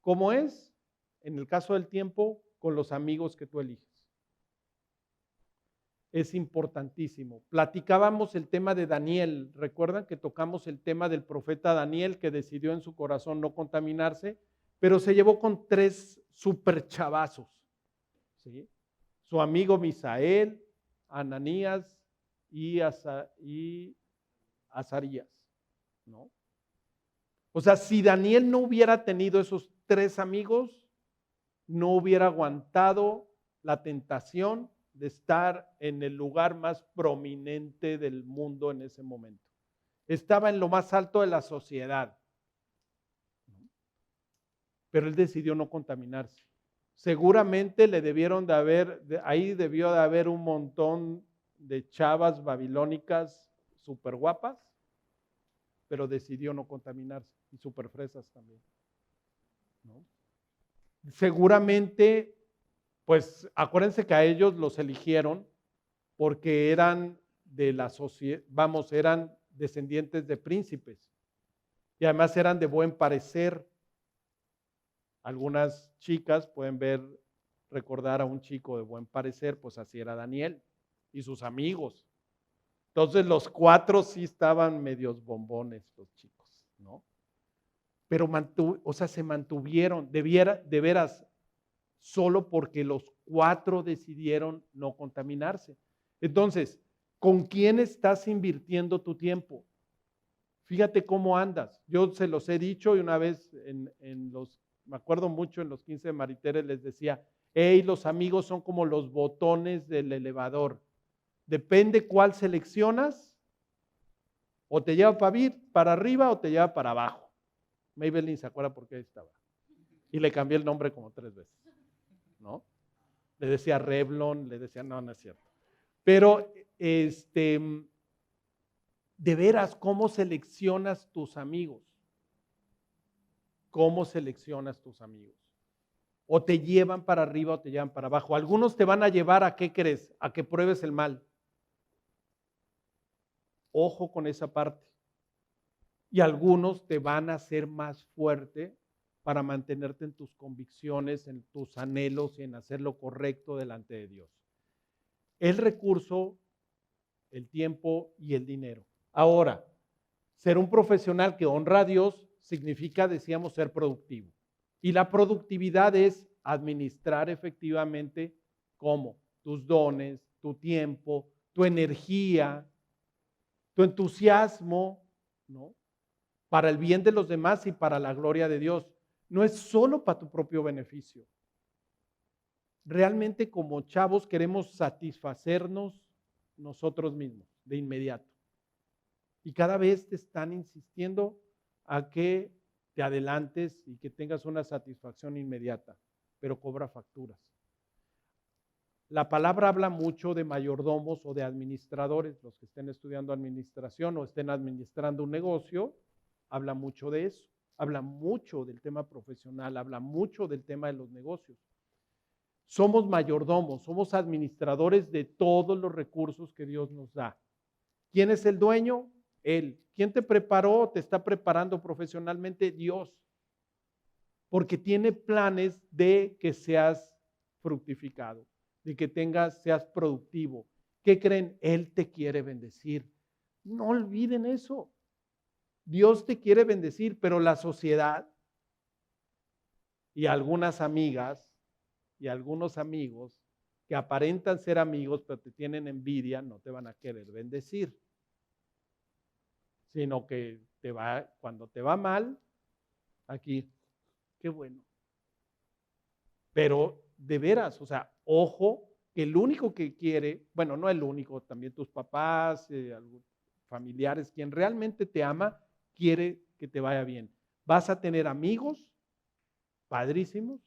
cómo es? En el caso del tiempo, con los amigos que tú eliges. Es importantísimo. Platicábamos el tema de Daniel. ¿Recuerdan que tocamos el tema del profeta Daniel que decidió en su corazón no contaminarse? Pero se llevó con 3 super chavazos. ¿Sí? Su amigo Misael, Ananías y Azarías, ¿no? O sea, si Daniel no hubiera tenido esos 3 amigos, no hubiera aguantado la tentación de estar en el lugar más prominente del mundo en ese momento. Estaba en lo más alto de la sociedad, pero él decidió no contaminarse. Seguramente le debieron de haber, ahí debió de haber un montón de chavas babilónicas súper guapas, pero decidió no contaminarse, y súper fresas también, ¿no? Seguramente, pues acuérdense que a ellos los eligieron porque eran de la sociedad, eran descendientes de príncipes y además eran de buen parecer. Algunas chicas pueden recordar a un chico de buen parecer, pues así era Daniel y sus amigos. Entonces los 4 sí estaban medios bombones los chicos, ¿no? Pero se mantuvieron, de veras, solo porque los 4 decidieron no contaminarse. Entonces, ¿con quién estás invirtiendo tu tiempo? Fíjate cómo andas. Yo se los he dicho y una vez me acuerdo mucho en los 15 de Maritere les decía, hey, los amigos son como los botones del elevador. Depende cuál seleccionas, o te lleva para arriba o te lleva para abajo. Maybelline se acuerda por qué estaba. Y le cambié el nombre como 3 veces, ¿no? Le decía Revlon, le decía, no es cierto. Pero, de veras, ¿cómo seleccionas tus amigos? ¿Cómo seleccionas tus amigos? O te llevan para arriba o te llevan para abajo. Algunos te van a llevar a, ¿qué crees? A que pruebes el mal. Ojo con esa parte. Y algunos te van a hacer más fuerte para mantenerte en tus convicciones, en tus anhelos y en hacer lo correcto delante de Dios. El recurso, el tiempo y el dinero. Ahora, ser un profesional que honra a Dios significa, decíamos, ser productivo. Y la productividad es administrar efectivamente, ¿cómo? Tus dones, tu tiempo, tu energía, tu entusiasmo, ¿no? Para el bien de los demás y para la gloria de Dios. No es solo para tu propio beneficio. Realmente como chavos queremos satisfacernos nosotros mismos de inmediato. Y cada vez te están insistiendo a que te adelantes y que tengas una satisfacción inmediata, pero cobra facturas. La palabra habla mucho de mayordomos o de administradores, los que estén estudiando administración o estén administrando un negocio, habla mucho de eso, habla mucho del tema profesional, habla mucho del tema de los negocios. Somos mayordomos, somos administradores de todos los recursos que Dios nos da. ¿Quién es el dueño? Él. ¿Quién te preparó, te está preparando profesionalmente? Dios. Porque tiene planes de que seas fructificado, de que seas productivo. ¿Qué creen? Él te quiere bendecir. No olviden eso. Dios te quiere bendecir, pero la sociedad y algunas amigas y algunos amigos que aparentan ser amigos, pero te tienen envidia, no te van a querer bendecir. Sino que cuando te va mal, aquí, qué bueno. Pero de veras, o sea, ojo, que el único que quiere, bueno, no el único, también tus papás, familiares, quien realmente te ama, quiere que te vaya bien. Vas a tener amigos padrísimos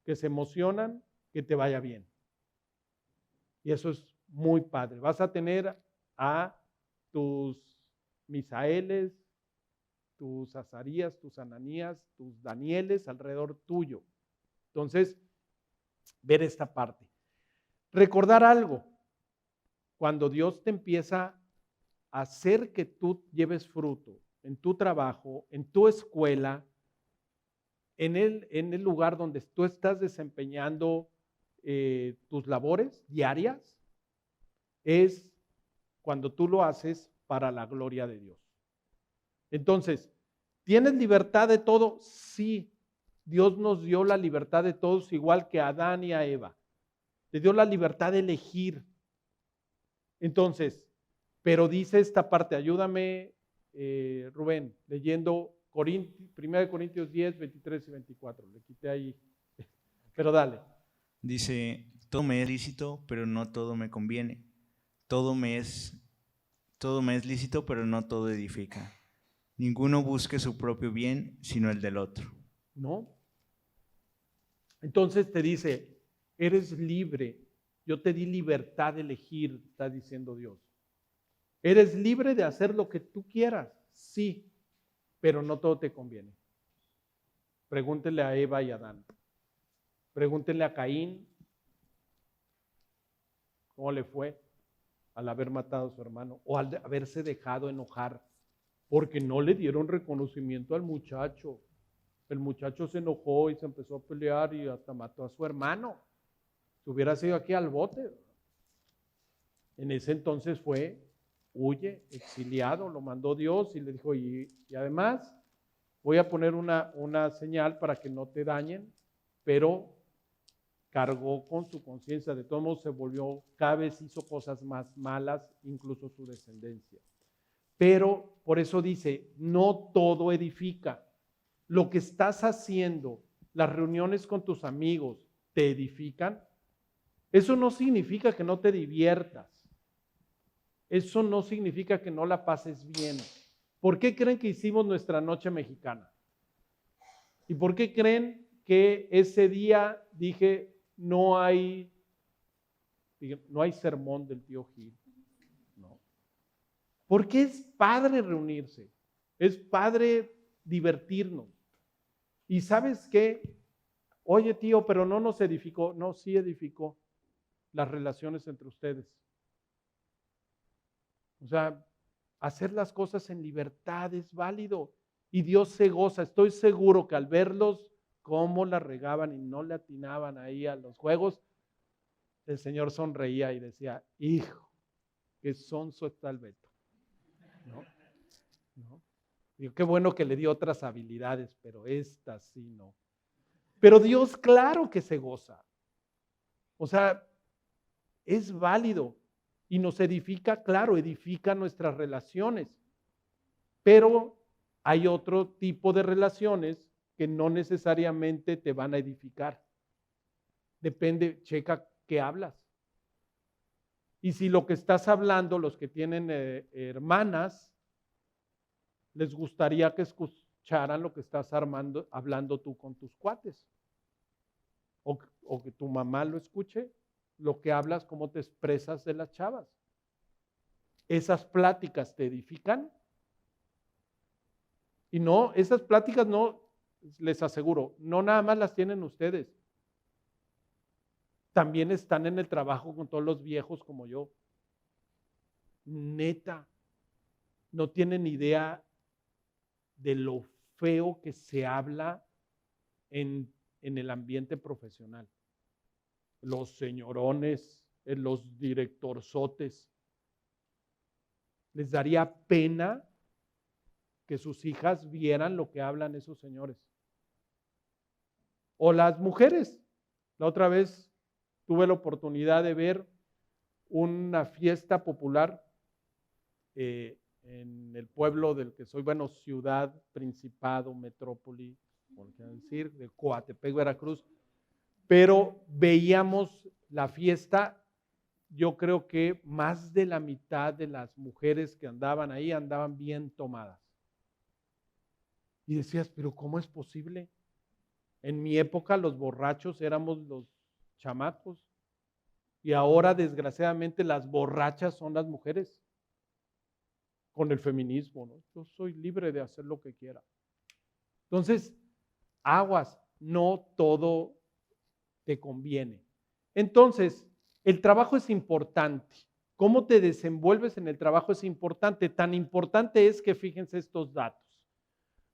que se emocionan que te vaya bien. Y eso es muy padre. Vas a tener a tus Misaeles, tus Azarías, tus Ananías, tus Danieles alrededor tuyo. Entonces, ver esta parte. Recordar algo. Cuando Dios te empieza a hacer que tú lleves fruto en tu trabajo, en tu escuela, en el lugar donde tú estás desempeñando tus labores diarias, es cuando tú lo haces para la gloria de Dios. Entonces, ¿tienes libertad de todo? Sí. Dios nos dio la libertad de todos igual que a Adán y a Eva. Te dio la libertad de elegir. Entonces, pero dice esta parte, ayúdame Rubén, leyendo 1 Corintios 10, 23 y 24. Le quité ahí, pero dale. Dice, todo me es lícito, pero no todo me conviene. Todo me es lícito, pero no todo edifica. Ninguno busque su propio bien, sino el del otro. ¿No? Entonces te dice, eres libre. Yo te di libertad de elegir, está diciendo Dios. Eres libre de hacer lo que tú quieras, sí, pero no todo te conviene. Pregúntenle a Eva y a Adán. Pregúntenle a Caín cómo le fue al haber matado a su hermano o al haberse dejado enojar porque no le dieron reconocimiento al muchacho. El muchacho se enojó y se empezó a pelear y hasta mató a su hermano. Si hubiera sido aquí al bote. En ese entonces huye, exiliado, lo mandó Dios y le dijo, y además voy a poner una señal para que no te dañen, pero cargó con su conciencia, de todos modos se volvió, cada vez hizo cosas más malas, incluso su descendencia. Pero por eso dice, no todo edifica. Lo que estás haciendo, las reuniones con tus amigos, ¿te edifican? Eso no significa que no te diviertas. Eso no significa que no la pases bien. ¿Por qué creen que hicimos nuestra noche mexicana? ¿Y por qué creen que ese día dije no hay sermón del tío Gil? No. Porque es padre reunirse, es padre divertirnos. ¿Y sabes qué? Oye, tío, pero no nos edificó. No, sí edificó las relaciones entre ustedes. O sea, hacer las cosas en libertad es válido y Dios se goza. Estoy seguro que al verlos cómo la regaban y no le atinaban ahí a los juegos, el Señor sonreía y decía, hijo, qué sonso está el Beto. ¿No? Digo, qué bueno que le dio otras habilidades, pero estas sí no. Pero Dios, claro que se goza. O sea, es válido. y nos edifica, claro, edifica nuestras relaciones. Pero hay otro tipo de relaciones que no necesariamente te van a edificar. Depende, checa qué hablas. Y si lo que estás hablando, los que tienen hermanas, les gustaría que escucharan lo que estás hablando tú con tus cuates. O que tu mamá lo escuche, lo que hablas, cómo te expresas de las chavas. ¿Esas pláticas te edifican? Y no, esas pláticas no, les aseguro, no nada más las tienen ustedes. También están en el trabajo con todos los viejos como yo. Neta, no tienen idea de lo feo que se habla en el ambiente profesional. Los señorones, los directorzotes. Les daría pena que sus hijas vieran lo que hablan esos señores. O las mujeres. La otra vez tuve la oportunidad de ver una fiesta popular en el pueblo del que soy, bueno, ciudad, principado, metrópoli, por qué decir, de Coatepec, Veracruz, pero veíamos la fiesta. Yo creo que más de la mitad de las mujeres que andaban ahí andaban bien tomadas. Y decías, pero ¿cómo es posible? En mi época los borrachos éramos los chamacos y ahora desgraciadamente las borrachas son las mujeres con el feminismo, ¿no? Yo soy libre de hacer lo que quiera. Entonces, aguas, no todo te conviene. Entonces, el trabajo es importante. ¿Cómo te desenvuelves en el trabajo es importante? Tan importante es que fíjense estos datos.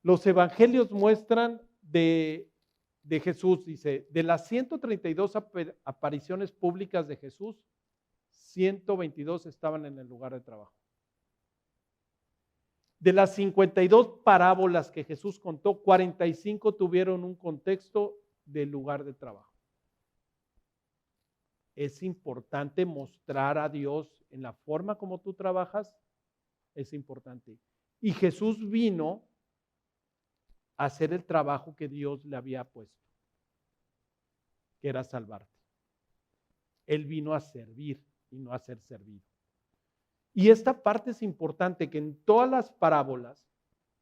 Los evangelios muestran de Jesús, dice, de las 132 apariciones públicas de Jesús, 122 estaban en el lugar de trabajo. De las 52 parábolas que Jesús contó, 45 tuvieron un contexto del lugar de trabajo. Es importante mostrar a Dios en la forma como tú trabajas, es importante. Y Jesús vino a hacer el trabajo que Dios le había puesto, que era salvarte. Él vino a servir y no a ser servido. Y esta parte es importante, que en todas las parábolas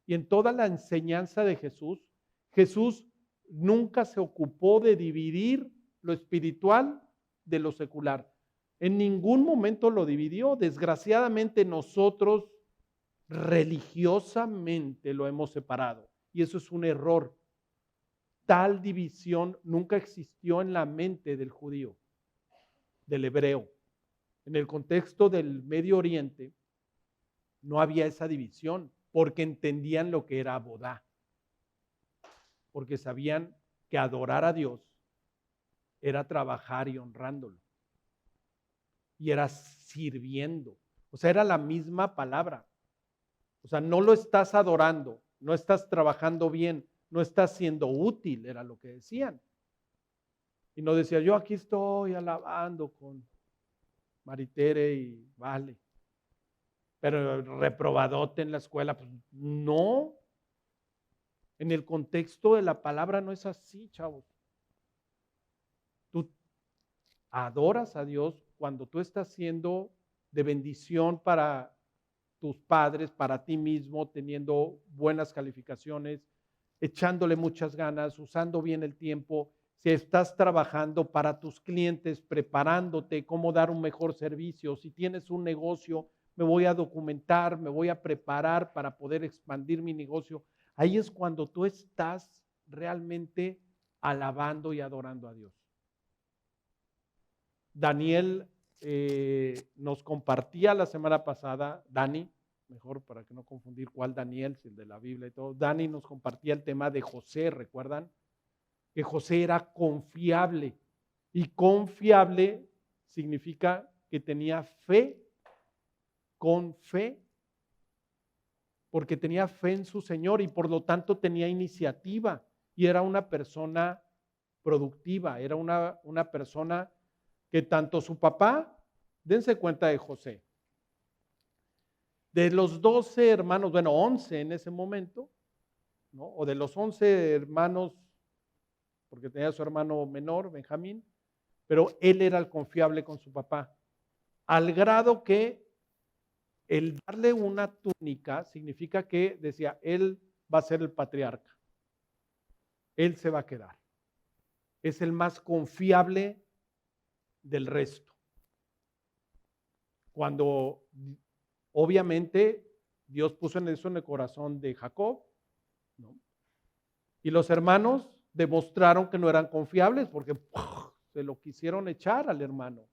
y en toda la enseñanza de Jesús, Jesús nunca se ocupó de dividir lo espiritual de lo secular. En ningún momento lo dividió. Desgraciadamente nosotros religiosamente lo hemos separado. Y eso es un error. Tal división nunca existió en la mente del judío, del hebreo. En el contexto del Medio Oriente no había esa división porque entendían lo que era abodá. Porque sabían que adorar a Dios era trabajar y honrándolo. Y era sirviendo. O sea, era la misma palabra. O sea, no lo estás adorando, no estás trabajando bien, no estás siendo útil, era lo que decían. Y no decía, yo aquí estoy alabando con Maritere y vale. Pero reprobadote en la escuela, pues no. En el contexto de la palabra no es así, chavos. Tú adoras a Dios cuando tú estás siendo de bendición para tus padres, para ti mismo, teniendo buenas calificaciones, echándole muchas ganas, usando bien el tiempo. Si estás trabajando para tus clientes, preparándote cómo dar un mejor servicio, si tienes un negocio, me voy a documentar, me voy a preparar para poder expandir mi negocio. Ahí es cuando tú estás realmente alabando y adorando a Dios. Daniel nos compartía la semana pasada, Dani, mejor para que no confundir cuál Daniel, si el de la Biblia y todo, Dani nos compartía el tema de José, ¿recuerdan? Que José era confiable, y confiable significa que tenía fe, con fe, porque tenía fe en su Señor y por lo tanto tenía iniciativa y era una persona productiva, era una persona que tanto su papá Dense cuenta de José. De los 12 hermanos, bueno, 11 en ese momento, ¿no? O de los 11 hermanos, porque tenía su hermano menor, Benjamín, pero él era el confiable con su papá, al grado que el darle una túnica significa que decía, él va a ser el patriarca, él se va a quedar, es el más confiable del resto. Cuando obviamente Dios puso eso en el corazón de Jacob, ¿no? Y los hermanos demostraron que no eran confiables porque se lo quisieron echar al hermano,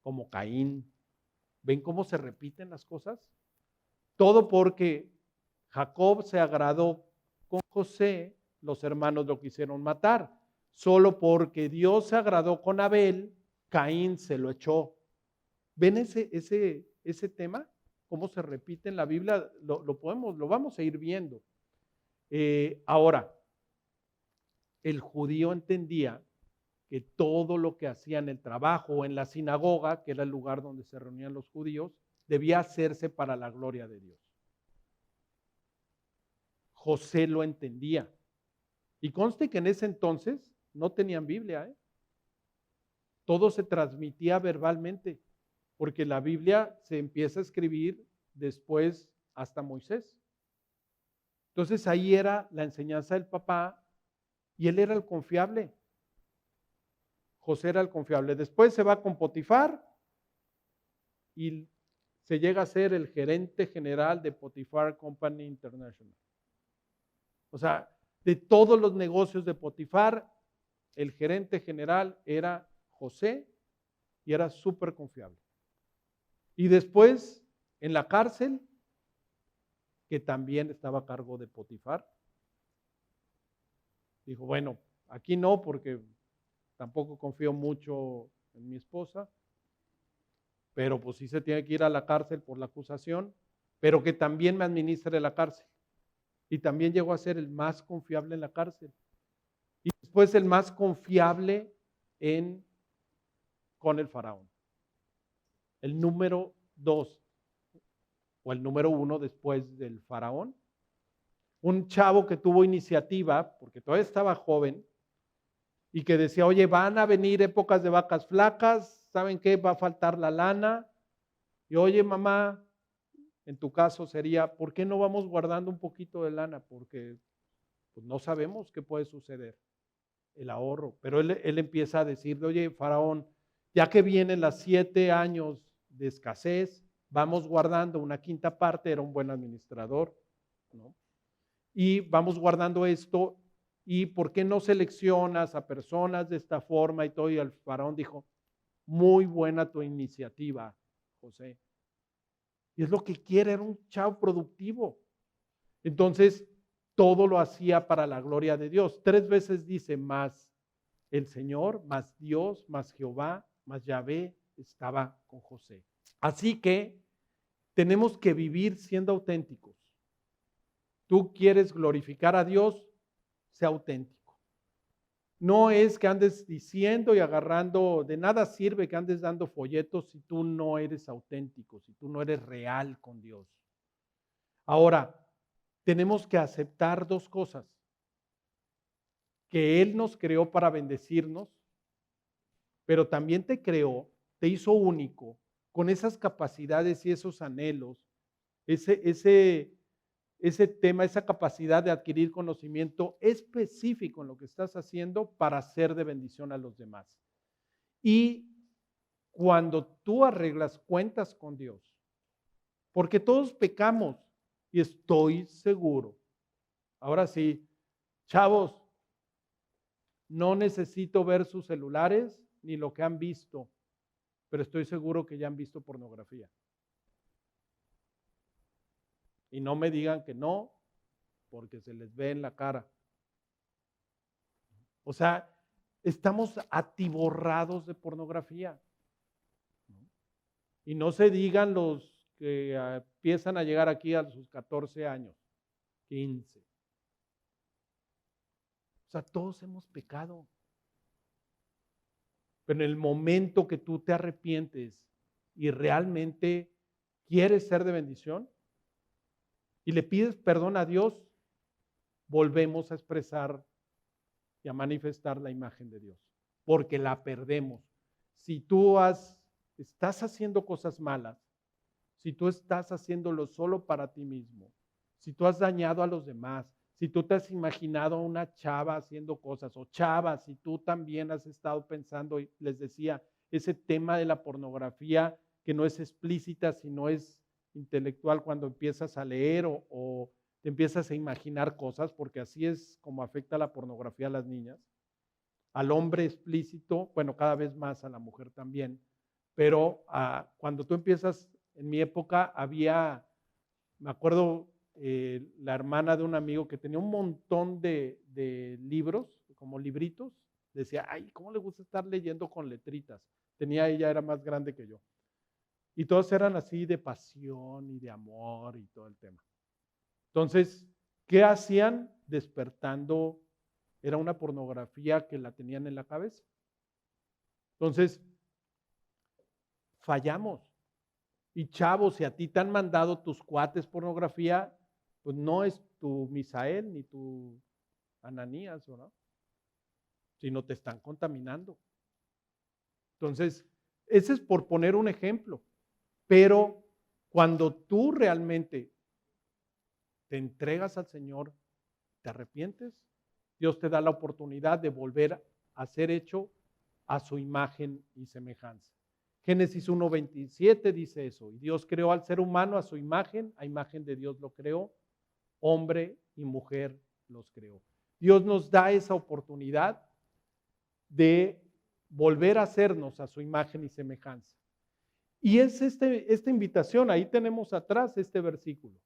como Caín. ¿Ven cómo se repiten las cosas? Todo porque Jacob se agradó con José, los hermanos lo quisieron matar. Solo porque Dios se agradó con Abel, Caín se lo echó. ¿Ven ese tema? ¿Cómo se repite en la Biblia? Lo vamos a ir viendo. Ahora, el judío entendía que todo lo que hacía en el trabajo o en la sinagoga, que era el lugar donde se reunían los judíos, debía hacerse para la gloria de Dios. José lo entendía. Y conste que en ese entonces no tenían Biblia, ¿eh? Todo se transmitía verbalmente, porque la Biblia se empieza a escribir después hasta Moisés. Entonces ahí era la enseñanza del papá y él era el confiable. José era el confiable. Después se va con Potifar y se llega a ser el gerente general de Potifar Company International. O sea, de todos los negocios de Potifar, el gerente general era José y era súper confiable. Y después, en la cárcel, que también estaba a cargo de Potifar, dijo, bueno, aquí no, porque tampoco confío mucho en mi esposa, pero pues sí se tiene que ir a la cárcel por la acusación, pero que también me administre la cárcel. Y también llegó a ser el más confiable en la cárcel. Y después el más confiable con el faraón. El número 2 o el número 1 después del faraón. Un chavo que tuvo iniciativa, porque todavía estaba joven, y que decía, oye, van a venir épocas de vacas flacas, ¿saben qué? Va a faltar la lana. Y oye, mamá, en tu caso sería, ¿por qué no vamos guardando un poquito de lana? Porque pues, no sabemos qué puede suceder, el ahorro. Pero él empieza a decir, oye, faraón, ya que vienen las 7 años de escasez, vamos guardando una quinta parte, era un buen administrador, ¿no? Y vamos guardando esto. ¿Y por qué no seleccionas a personas de esta forma y todo? Y el faraón dijo, muy buena tu iniciativa, José. Y es lo que quiere, era un chavo productivo. Entonces, todo lo hacía para la gloria de Dios. 3 veces dice, más el Señor, más Dios, más Jehová, más Yahvé estaba con José. Así que tenemos que vivir siendo auténticos. Tú quieres glorificar a Dios, sea auténtico. No es que andes diciendo y agarrando, de nada sirve que andes dando folletos si tú no eres auténtico, si tú no eres real con Dios. Ahora, tenemos que aceptar 2 cosas. Que Él nos creó para bendecirnos, pero también te creó, te hizo único, con esas capacidades y esos anhelos, ese tema, esa capacidad de adquirir conocimiento específico en lo que estás haciendo para ser de bendición a los demás. Y cuando tú arreglas cuentas con Dios, porque todos pecamos y estoy seguro. Ahora sí, chavos, no necesito ver sus celulares ni lo que han visto, pero estoy seguro que ya han visto pornografía. Y no me digan que no, porque se les ve en la cara. O sea, estamos atiborrados de pornografía. Y no se digan los que empiezan a llegar aquí a sus 14 años, 15. O sea, todos hemos pecado. Pero en el momento que tú te arrepientes y realmente quieres ser de bendición y le pides perdón a Dios, volvemos a expresar y a manifestar la imagen de Dios, porque la perdemos. Si tú estás haciendo cosas malas, si tú estás haciéndolo solo para ti mismo, si tú has dañado a los demás, si tú te has imaginado a una chava haciendo cosas, o chava, si tú también has estado pensando, y les decía, ese tema de la pornografía que no es explícita, sino es intelectual cuando empiezas a leer o te empiezas a imaginar cosas, porque así es como afecta la pornografía a las niñas. Al hombre explícito, bueno, cada vez más a la mujer también, pero cuando tú empiezas, en mi época me acuerdo, la hermana de un amigo que tenía un montón de libros, como libritos, decía, ay, ¿cómo le gusta estar leyendo con letritas? Ella era más grande que yo. Y todos eran así de pasión y de amor y todo el tema. Entonces, ¿qué hacían? Despertando, era una pornografía que la tenían en la cabeza. Entonces, fallamos. Y chavos, si a ti te han mandado tus cuates pornografía, pues no es tu Misael ni tu Ananías, ¿no? Sino te están contaminando. Entonces, ese es por poner un ejemplo. Pero cuando tú realmente te entregas al Señor, te arrepientes, Dios te da la oportunidad de volver a ser hecho a su imagen y semejanza. Génesis 1:27 dice eso, y Dios creó al ser humano a su imagen, a imagen de Dios lo creó, hombre y mujer los creó. Dios nos da esa oportunidad de volver a hacernos a su imagen y semejanza. Y es esta invitación, ahí tenemos atrás este versículo,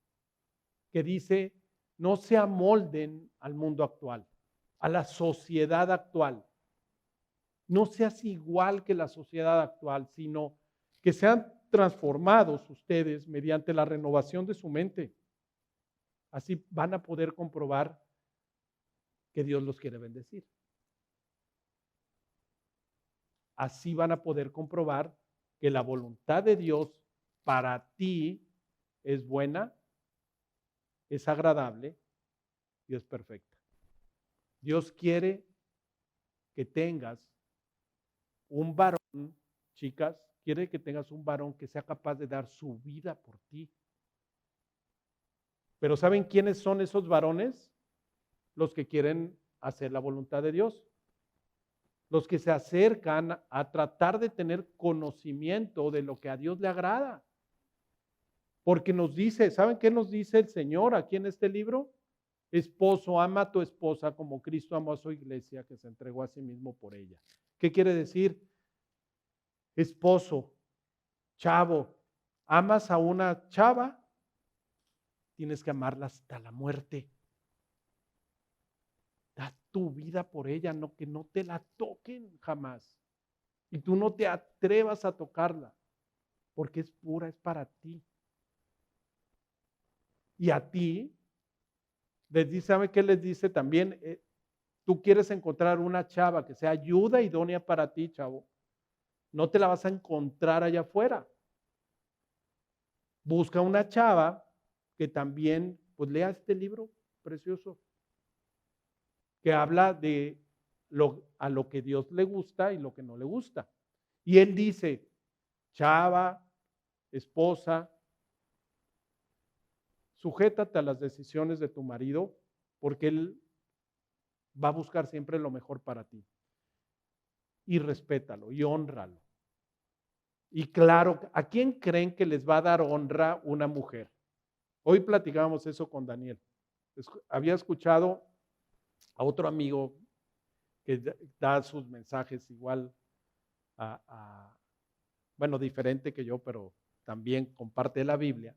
que dice, no se amolden al mundo actual, a la sociedad actual. No seas igual que la sociedad actual, sino que sean transformados ustedes mediante la renovación de su mente. Así van a poder comprobar que Dios los quiere bendecir. Así van a poder comprobar que la voluntad de Dios para ti es buena, es agradable y es perfecta. Dios quiere que tengas un varón, chicas, quiere que tengas un varón que sea capaz de dar su vida por ti. Pero ¿saben quiénes son esos varones? Los que quieren hacer la voluntad de Dios. Los que se acercan a tratar de tener conocimiento de lo que a Dios le agrada. Porque nos dice, ¿saben qué nos dice el Señor aquí en este libro? Esposo, ama a tu esposa como Cristo amó a su iglesia, que se entregó a sí mismo por ella. ¿Qué quiere decir? Esposo, chavo, amas a una chava, tienes que amarla hasta la muerte. Da tu vida por ella, no que no te la toquen jamás. Y tú no te atrevas a tocarla, porque es pura, es para ti. Y a ti, les dice, ¿sabe qué les dice también? Tú quieres encontrar una chava que sea ayuda idónea para ti, chavo. No te la vas a encontrar allá afuera. Busca una chava que también, pues lea este libro precioso, que habla de a lo que Dios le gusta y lo que no le gusta. Y él dice, chava, esposa, sujétate a las decisiones de tu marido, porque él va a buscar siempre lo mejor para ti. Y respétalo y hónralo. Y claro, ¿a quién creen que les va a dar honra una mujer? Hoy platicábamos eso con Daniel. Había escuchado a otro amigo que da sus mensajes igual bueno, diferente que yo, pero también comparte la Biblia.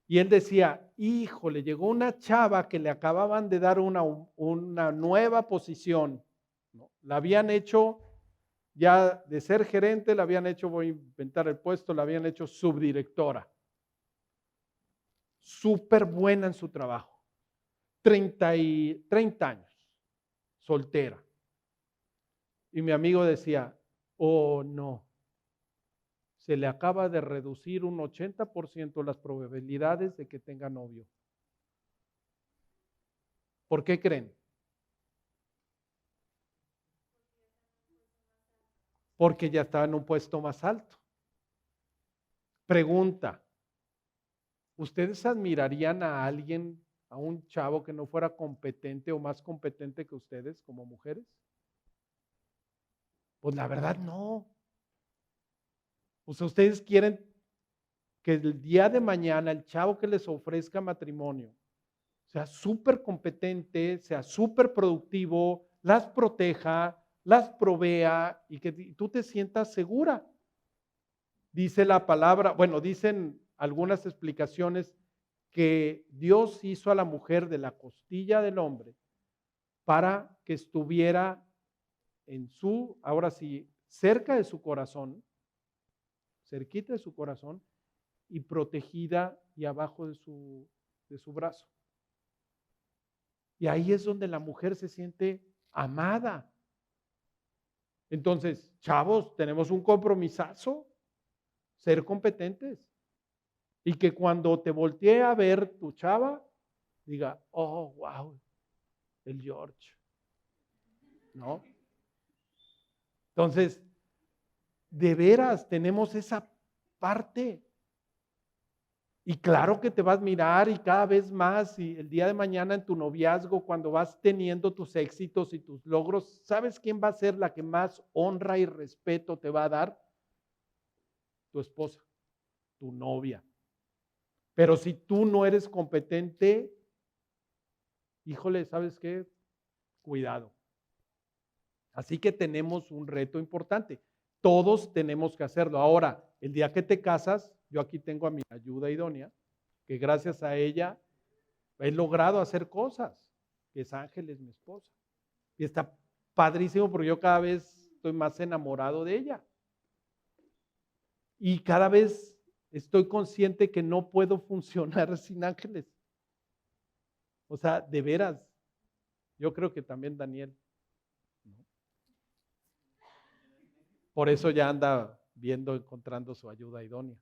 Y él decía, híjole, llegó una chava que le acababan de dar una nueva posición, ¿no? La habían hecho ya de ser gerente, la habían hecho, voy a inventar el puesto, la habían hecho subdirectora. Súper buena en su trabajo. 30 años, soltera. Y mi amigo decía, o no. Se le acaba de reducir un 80% las probabilidades de que tenga novio. ¿Por qué creen? Porque ya estaba en un puesto más alto. Pregunta, ¿ustedes admirarían a alguien, a un chavo que no fuera competente o más competente que ustedes como mujeres? Pues la verdad no. O sea, ustedes quieren que el día de mañana el chavo que les ofrezca matrimonio sea súper competente, sea súper productivo, las proteja, las provea y que tú te sientas segura. Dice la palabra, bueno, dicen algunas explicaciones que Dios hizo a la mujer de la costilla del hombre para que estuviera en su, ahora sí, cerca de su corazón, cerquita de su corazón y protegida y abajo de su brazo. Y ahí es donde la mujer se siente amada. Entonces, chavos, tenemos un compromisazo, ser competentes. Y que cuando te voltee a ver tu chava, diga, oh, wow, el George. ¿No? Entonces, de veras tenemos esa parte. Y claro que te vas a admirar y cada vez más, y el día de mañana en tu noviazgo, cuando vas teniendo tus éxitos y tus logros, ¿sabes quién va a ser la que más honra y respeto te va a dar? Tu esposa, tu novia. Pero si tú no eres competente, híjole, ¿sabes qué? Cuidado. Así que tenemos un reto importante. Todos tenemos que hacerlo. Ahora, el día que te casas, yo aquí tengo a mi ayuda idónea, que gracias a ella he logrado hacer cosas, que es Ángeles, mi esposa. Y está padrísimo porque yo cada vez estoy más enamorado de ella. Y cada vez estoy consciente que no puedo funcionar sin Ángeles. O sea, de veras, yo creo que también Daniel. Por eso ya anda viendo, encontrando su ayuda idónea.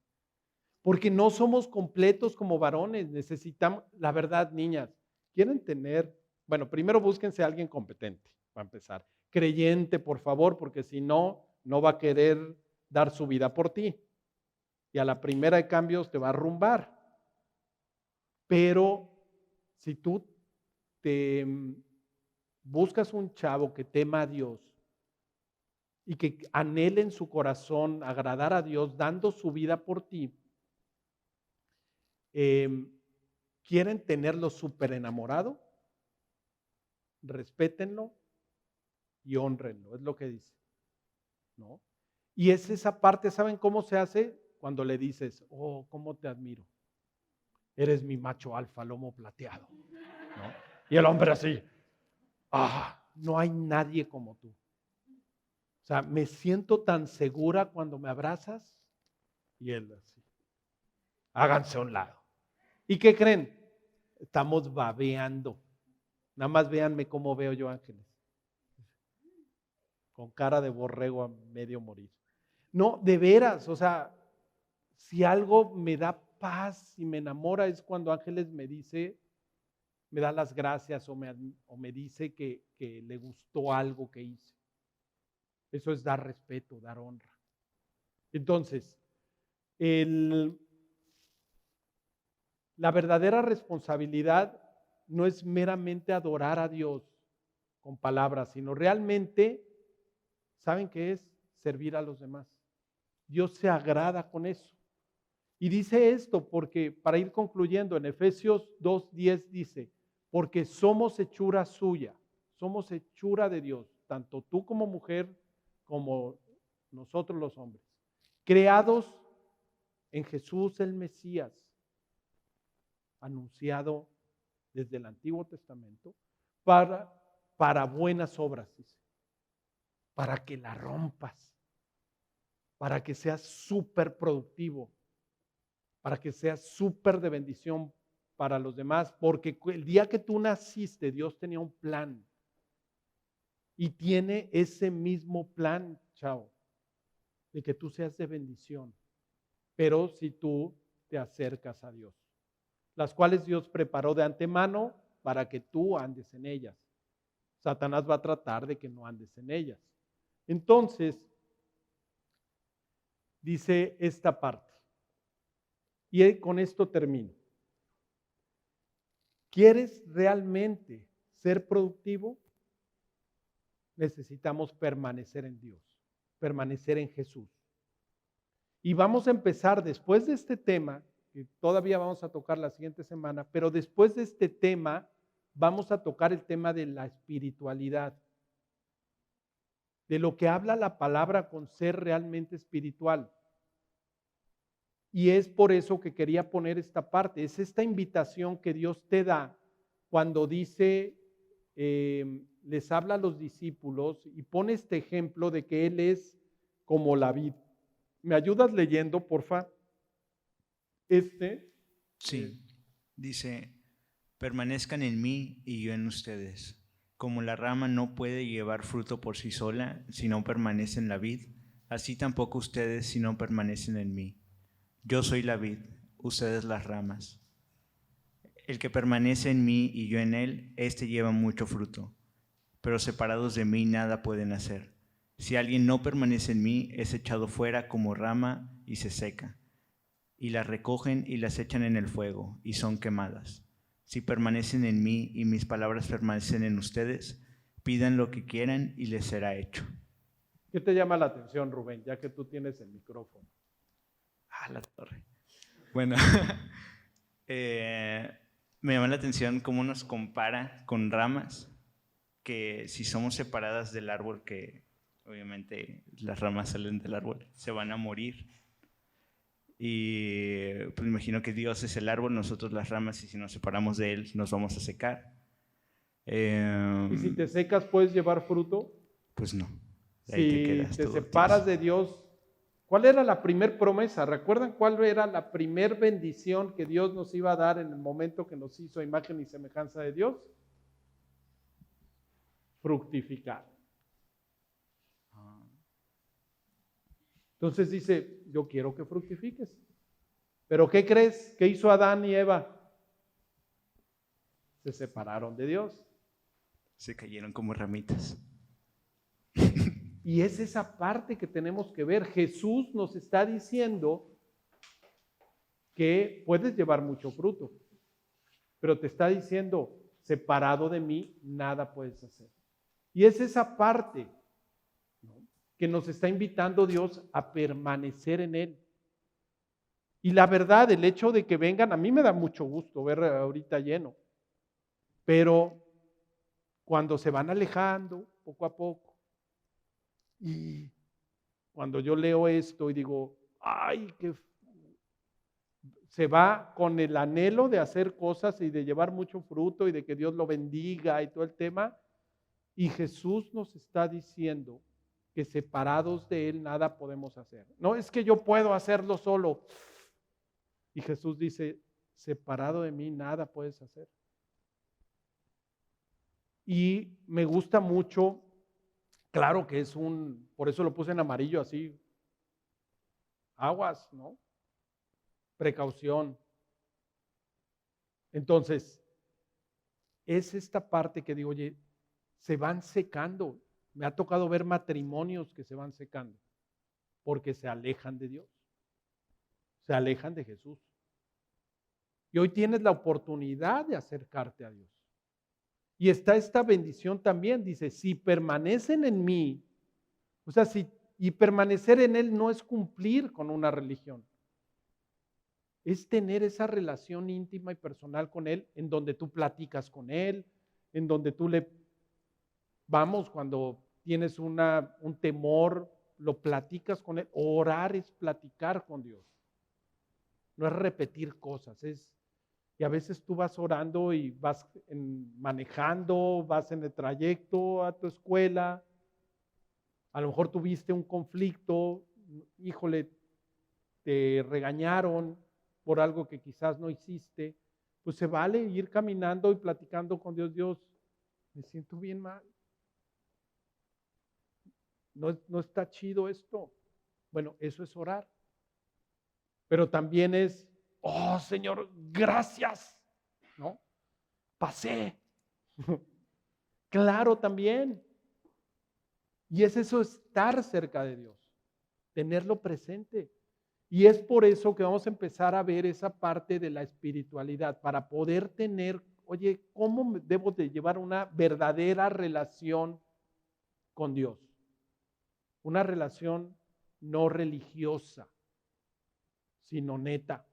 Porque no somos completos como varones, necesitamos, la verdad, niñas, quieren tener, bueno, primero búsquense a alguien competente, para empezar. Creyente, por favor, porque si no, no va a querer dar su vida por ti. Y a la primera de cambios te va a arrumbar. Pero si tú te buscas un chavo que tema a Dios, y que anhele en su corazón agradar a Dios dando su vida por ti, quieren tenerlo súper enamorado, respétenlo y honrenlo, es lo que dice, ¿no? Y es esa parte, ¿saben cómo se hace? Cuando le dices, oh, cómo te admiro, eres mi macho alfa, lomo plateado, ¿no? Y el hombre así, no hay nadie como tú. O sea, me siento tan segura cuando me abrazas y él así. Háganse a un lado. ¿Y qué creen? Estamos babeando. Nada más véanme cómo veo yo Ángeles. Con cara de borrego a medio morir. No, de veras, o sea, si algo me da paz y me enamora es cuando Ángeles me dice, me da las gracias o me dice que le gustó algo que hice. Eso es dar respeto, dar honra. Entonces, la verdadera responsabilidad no es meramente adorar a Dios con palabras, sino realmente, ¿saben qué es? Servir a los demás. Dios se agrada con eso. Y dice esto porque, para ir concluyendo, en Efesios 2:10 dice, porque somos hechura suya, somos hechura de Dios, tanto tú como mujer, como nosotros los hombres, creados en Jesús el Mesías, anunciado desde el Antiguo Testamento, para buenas obras, dice, para que la rompas, para que seas súper productivo, para que seas súper de bendición para los demás, porque el día que tú naciste, Dios tenía un plan. Y tiene ese mismo plan, chao. de que tú seas de bendición, pero si tú te acercas a Dios, las cuales Dios preparó de antemano para que tú andes en ellas. Satanás va a tratar de que no andes en ellas. Entonces, dice esta parte, y con esto termino. ¿Quieres realmente ser productivo? Necesitamos permanecer en Dios, permanecer en Jesús. Y vamos a empezar después de este tema, que todavía vamos a tocar la siguiente semana, pero después de este tema vamos a tocar el tema de la espiritualidad, de lo que habla la palabra con ser realmente espiritual. Y es por eso que quería poner esta parte, es esta invitación que Dios te da cuando dice, les habla a los discípulos y pone este ejemplo de que Él es como la vid. ¿Me ayudas leyendo, porfa? Sí, dice, permanezcan en mí y yo en ustedes. Como la rama no puede llevar fruto por sí sola si no permanece en la vid, así tampoco ustedes si no permanecen en mí. Yo soy la vid, ustedes las ramas. El que permanece en mí y yo en él, éste lleva mucho fruto, pero separados de mí nada pueden hacer. Si alguien no permanece en mí, es echado fuera como rama y se seca, y las recogen y las echan en el fuego, y son quemadas. Si permanecen en mí y mis palabras permanecen en ustedes, pidan lo que quieran y les será hecho. ¿Qué te llama la atención, Rubén, ya que tú tienes el micrófono? La torre. Bueno, me llama la atención cómo nos compara con ramas, que si somos separadas del árbol, que obviamente las ramas salen del árbol, se van a morir. Y pues me imagino que Dios es el árbol, nosotros las ramas, y si nos separamos de Él, nos vamos a secar. ¿Y si te secas, puedes llevar fruto? Pues no. Si te separas de Dios, ¿cuál era la primer promesa? ¿Recuerdan cuál era la primer bendición que Dios nos iba a dar en el momento que nos hizo a imagen y semejanza de Dios? Fructificar. Entonces dice, yo quiero que fructifiques. ¿Pero qué crees? ¿Qué hizo Adán y Eva? Se separaron de Dios. Se cayeron como ramitas. Y es esa parte que tenemos que ver. Jesús nos está diciendo que puedes llevar mucho fruto, pero te está diciendo, separado de mí, nada puedes hacer. Y es esa parte, ¿no?, que nos está invitando Dios a permanecer en Él. Y la verdad, el hecho de que vengan, a mí me da mucho gusto ver ahorita lleno, pero cuando se van alejando poco a poco, y cuando yo leo esto y digo, ay, que se va con el anhelo de hacer cosas y de llevar mucho fruto y de que Dios lo bendiga y todo el tema, y Jesús nos está diciendo que separados de Él nada podemos hacer. No es que yo puedo hacerlo solo. Y Jesús dice, separado de mí nada puedes hacer. Y me gusta mucho, claro que es por eso lo puse en amarillo así, aguas, ¿no? Precaución. Entonces, es esta parte que digo, oye, se van secando. Me ha tocado ver matrimonios que se van secando porque se alejan de Dios, se alejan de Jesús. Y hoy tienes la oportunidad de acercarte a Dios. Y está esta bendición también, dice, si permanecen en mí, o sea, y permanecer en Él no es cumplir con una religión, es tener esa relación íntima y personal con Él, en donde tú platicas con Él, en donde tú cuando tienes un temor, lo platicas con Él. Orar es platicar con Dios, no es repetir cosas, y a veces tú vas orando y vas manejando, vas en el trayecto a tu escuela, a lo mejor tuviste un conflicto, híjole, te regañaron por algo que quizás no hiciste, pues se vale ir caminando y platicando con Dios. Dios, me siento bien mal. No está chido esto. Bueno, eso es orar. Pero también es, oh Señor, gracias, ¿no? Pasé. Claro, también. Y es eso, estar cerca de Dios, tenerlo presente. Y es por eso que vamos a empezar a ver esa parte de la espiritualidad, para poder tener, oye, ¿cómo debo de llevar una verdadera relación con Dios? Una relación no religiosa, sino neta.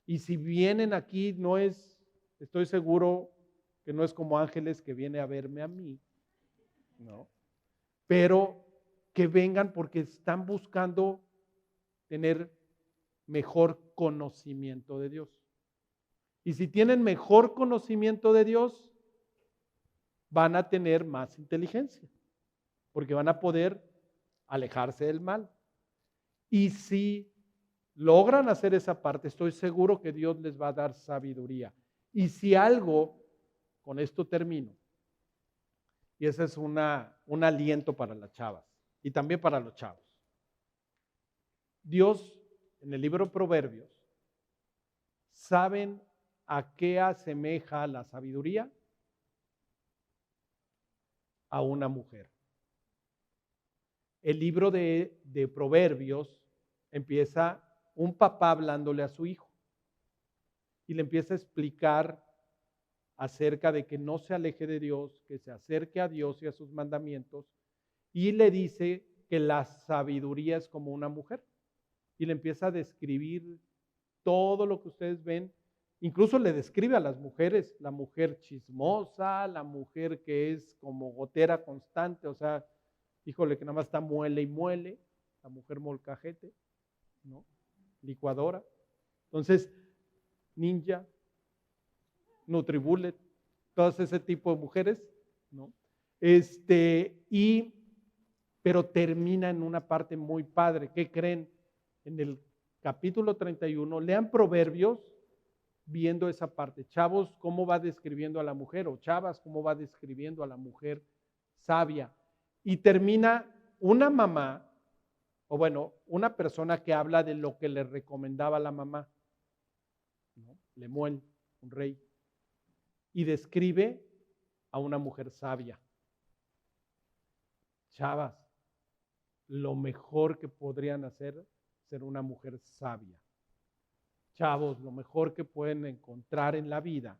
Y si vienen aquí, no es, estoy seguro que no es como Ángeles que viene a verme a mí, ¿no? Pero que vengan porque están buscando tener mejor conocimiento de Dios. Y si tienen mejor conocimiento de Dios, van a tener más inteligencia, porque van a poder alejarse del mal. Y si logran hacer esa parte, estoy seguro que Dios les va a dar sabiduría. Y si algo, con esto termino, y ese es un aliento para las chavas y también para los chavos. Dios, en el libro de Proverbios, ¿saben a qué asemeja la sabiduría? A una mujer. El libro de Proverbios empieza un papá hablándole a su hijo y le empieza a explicar acerca de que no se aleje de Dios, que se acerque a Dios y a sus mandamientos, y le dice que la sabiduría es como una mujer, y le empieza a describir todo lo que ustedes ven. Incluso le describe a las mujeres, la mujer chismosa, la mujer que es como gotera constante, o sea, híjole, que nada más está muele y muele, la mujer molcajete, ¿no? Licuadora. Entonces, ninja, Nutribullet, todas ese tipo de mujeres, ¿no? Pero termina en una parte muy padre. ¿Qué creen? En el capítulo 31, lean Proverbios viendo esa parte. Chavos, ¿cómo va describiendo a la mujer? O chavas, ¿cómo va describiendo a la mujer sabia? Y termina una mamá, o bueno, una persona que habla de lo que le recomendaba la mamá, ¿no? Lemuel, un rey. Y describe a una mujer sabia. Chavas, lo mejor que podrían hacer ser una mujer sabia. Chavos, lo mejor que pueden encontrar en la vida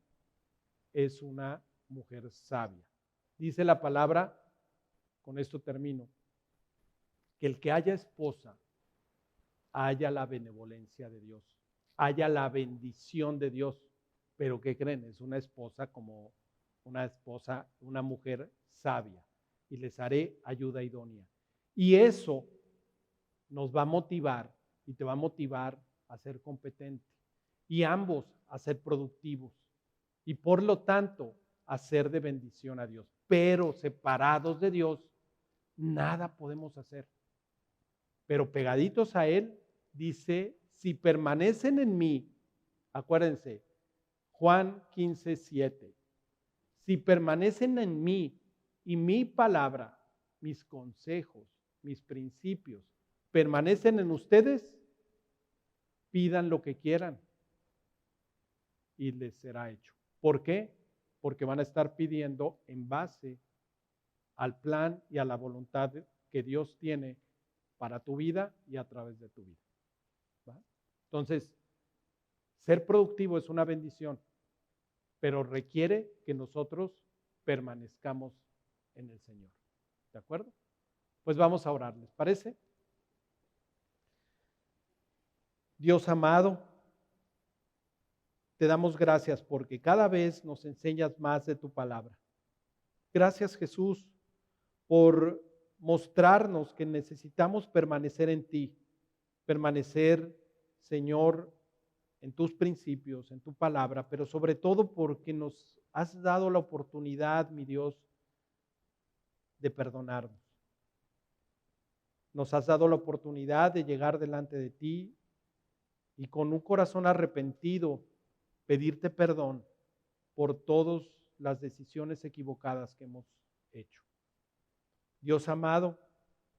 es una mujer sabia. Dice la palabra, con esto termino, que el que haya esposa, haya la benevolencia de Dios, haya la bendición de Dios. Pero ¿qué creen? Es una esposa como una mujer sabia. Y les haré ayuda idónea. Y eso nos va a motivar y te va a motivar a ser competente. Y ambos a ser productivos. Y por lo tanto, a ser de bendición a Dios. Pero separados de Dios, nada podemos hacer. Pero pegaditos a Él, dice, si permanecen en mí, acuérdense, Juan 15:7. Si permanecen en mí y mi palabra, mis consejos, mis principios, permanecen en ustedes, pidan lo que quieran y les será hecho. ¿Por qué? Porque van a estar pidiendo en base al plan y a la voluntad que Dios tiene para tu vida y a través de tu vida. ¿Va? Entonces, ser productivo es una bendición, pero requiere que nosotros permanezcamos en el Señor. ¿De acuerdo? Pues vamos a orar, ¿les parece? Dios amado, te damos gracias porque cada vez nos enseñas más de tu palabra. Gracias, Jesús, por mostrarnos que necesitamos permanecer en ti, permanecer, Señor, en tus principios, en tu palabra, pero sobre todo porque nos has dado la oportunidad, mi Dios, de perdonarnos. Nos has dado la oportunidad de llegar delante de ti y con un corazón arrepentido pedirte perdón por todas las decisiones equivocadas que hemos hecho. Dios amado,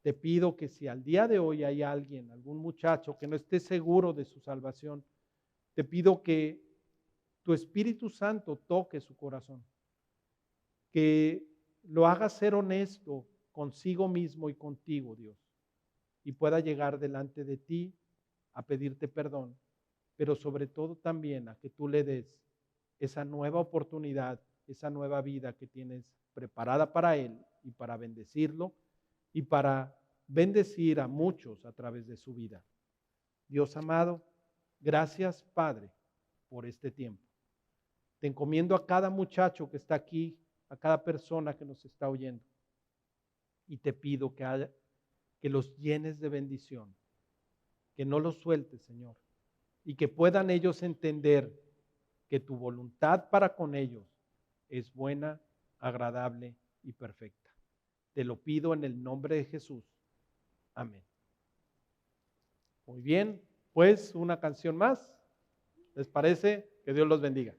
Te pido que si al día de hoy hay alguien, algún muchacho que no esté seguro de su salvación, te pido que tu Espíritu Santo toque su corazón, que lo haga ser honesto consigo mismo y contigo, Dios, y pueda llegar delante de ti a pedirte perdón, pero sobre todo también a que tú le des esa nueva oportunidad, esa nueva vida que tienes preparada para él y para bendecirlo y para bendecir a muchos a través de su vida. Dios amado, gracias, Padre, por este tiempo. Te encomiendo a cada muchacho que está aquí, a cada persona que nos está oyendo. Y te pido que los llenes de bendición, que no los sueltes, Señor, y que puedan ellos entender que tu voluntad para con ellos es buena, agradable y perfecta. Te lo pido en el nombre de Jesús. Amén. Muy bien, pues una canción más. ¿Les parece? Que Dios los bendiga.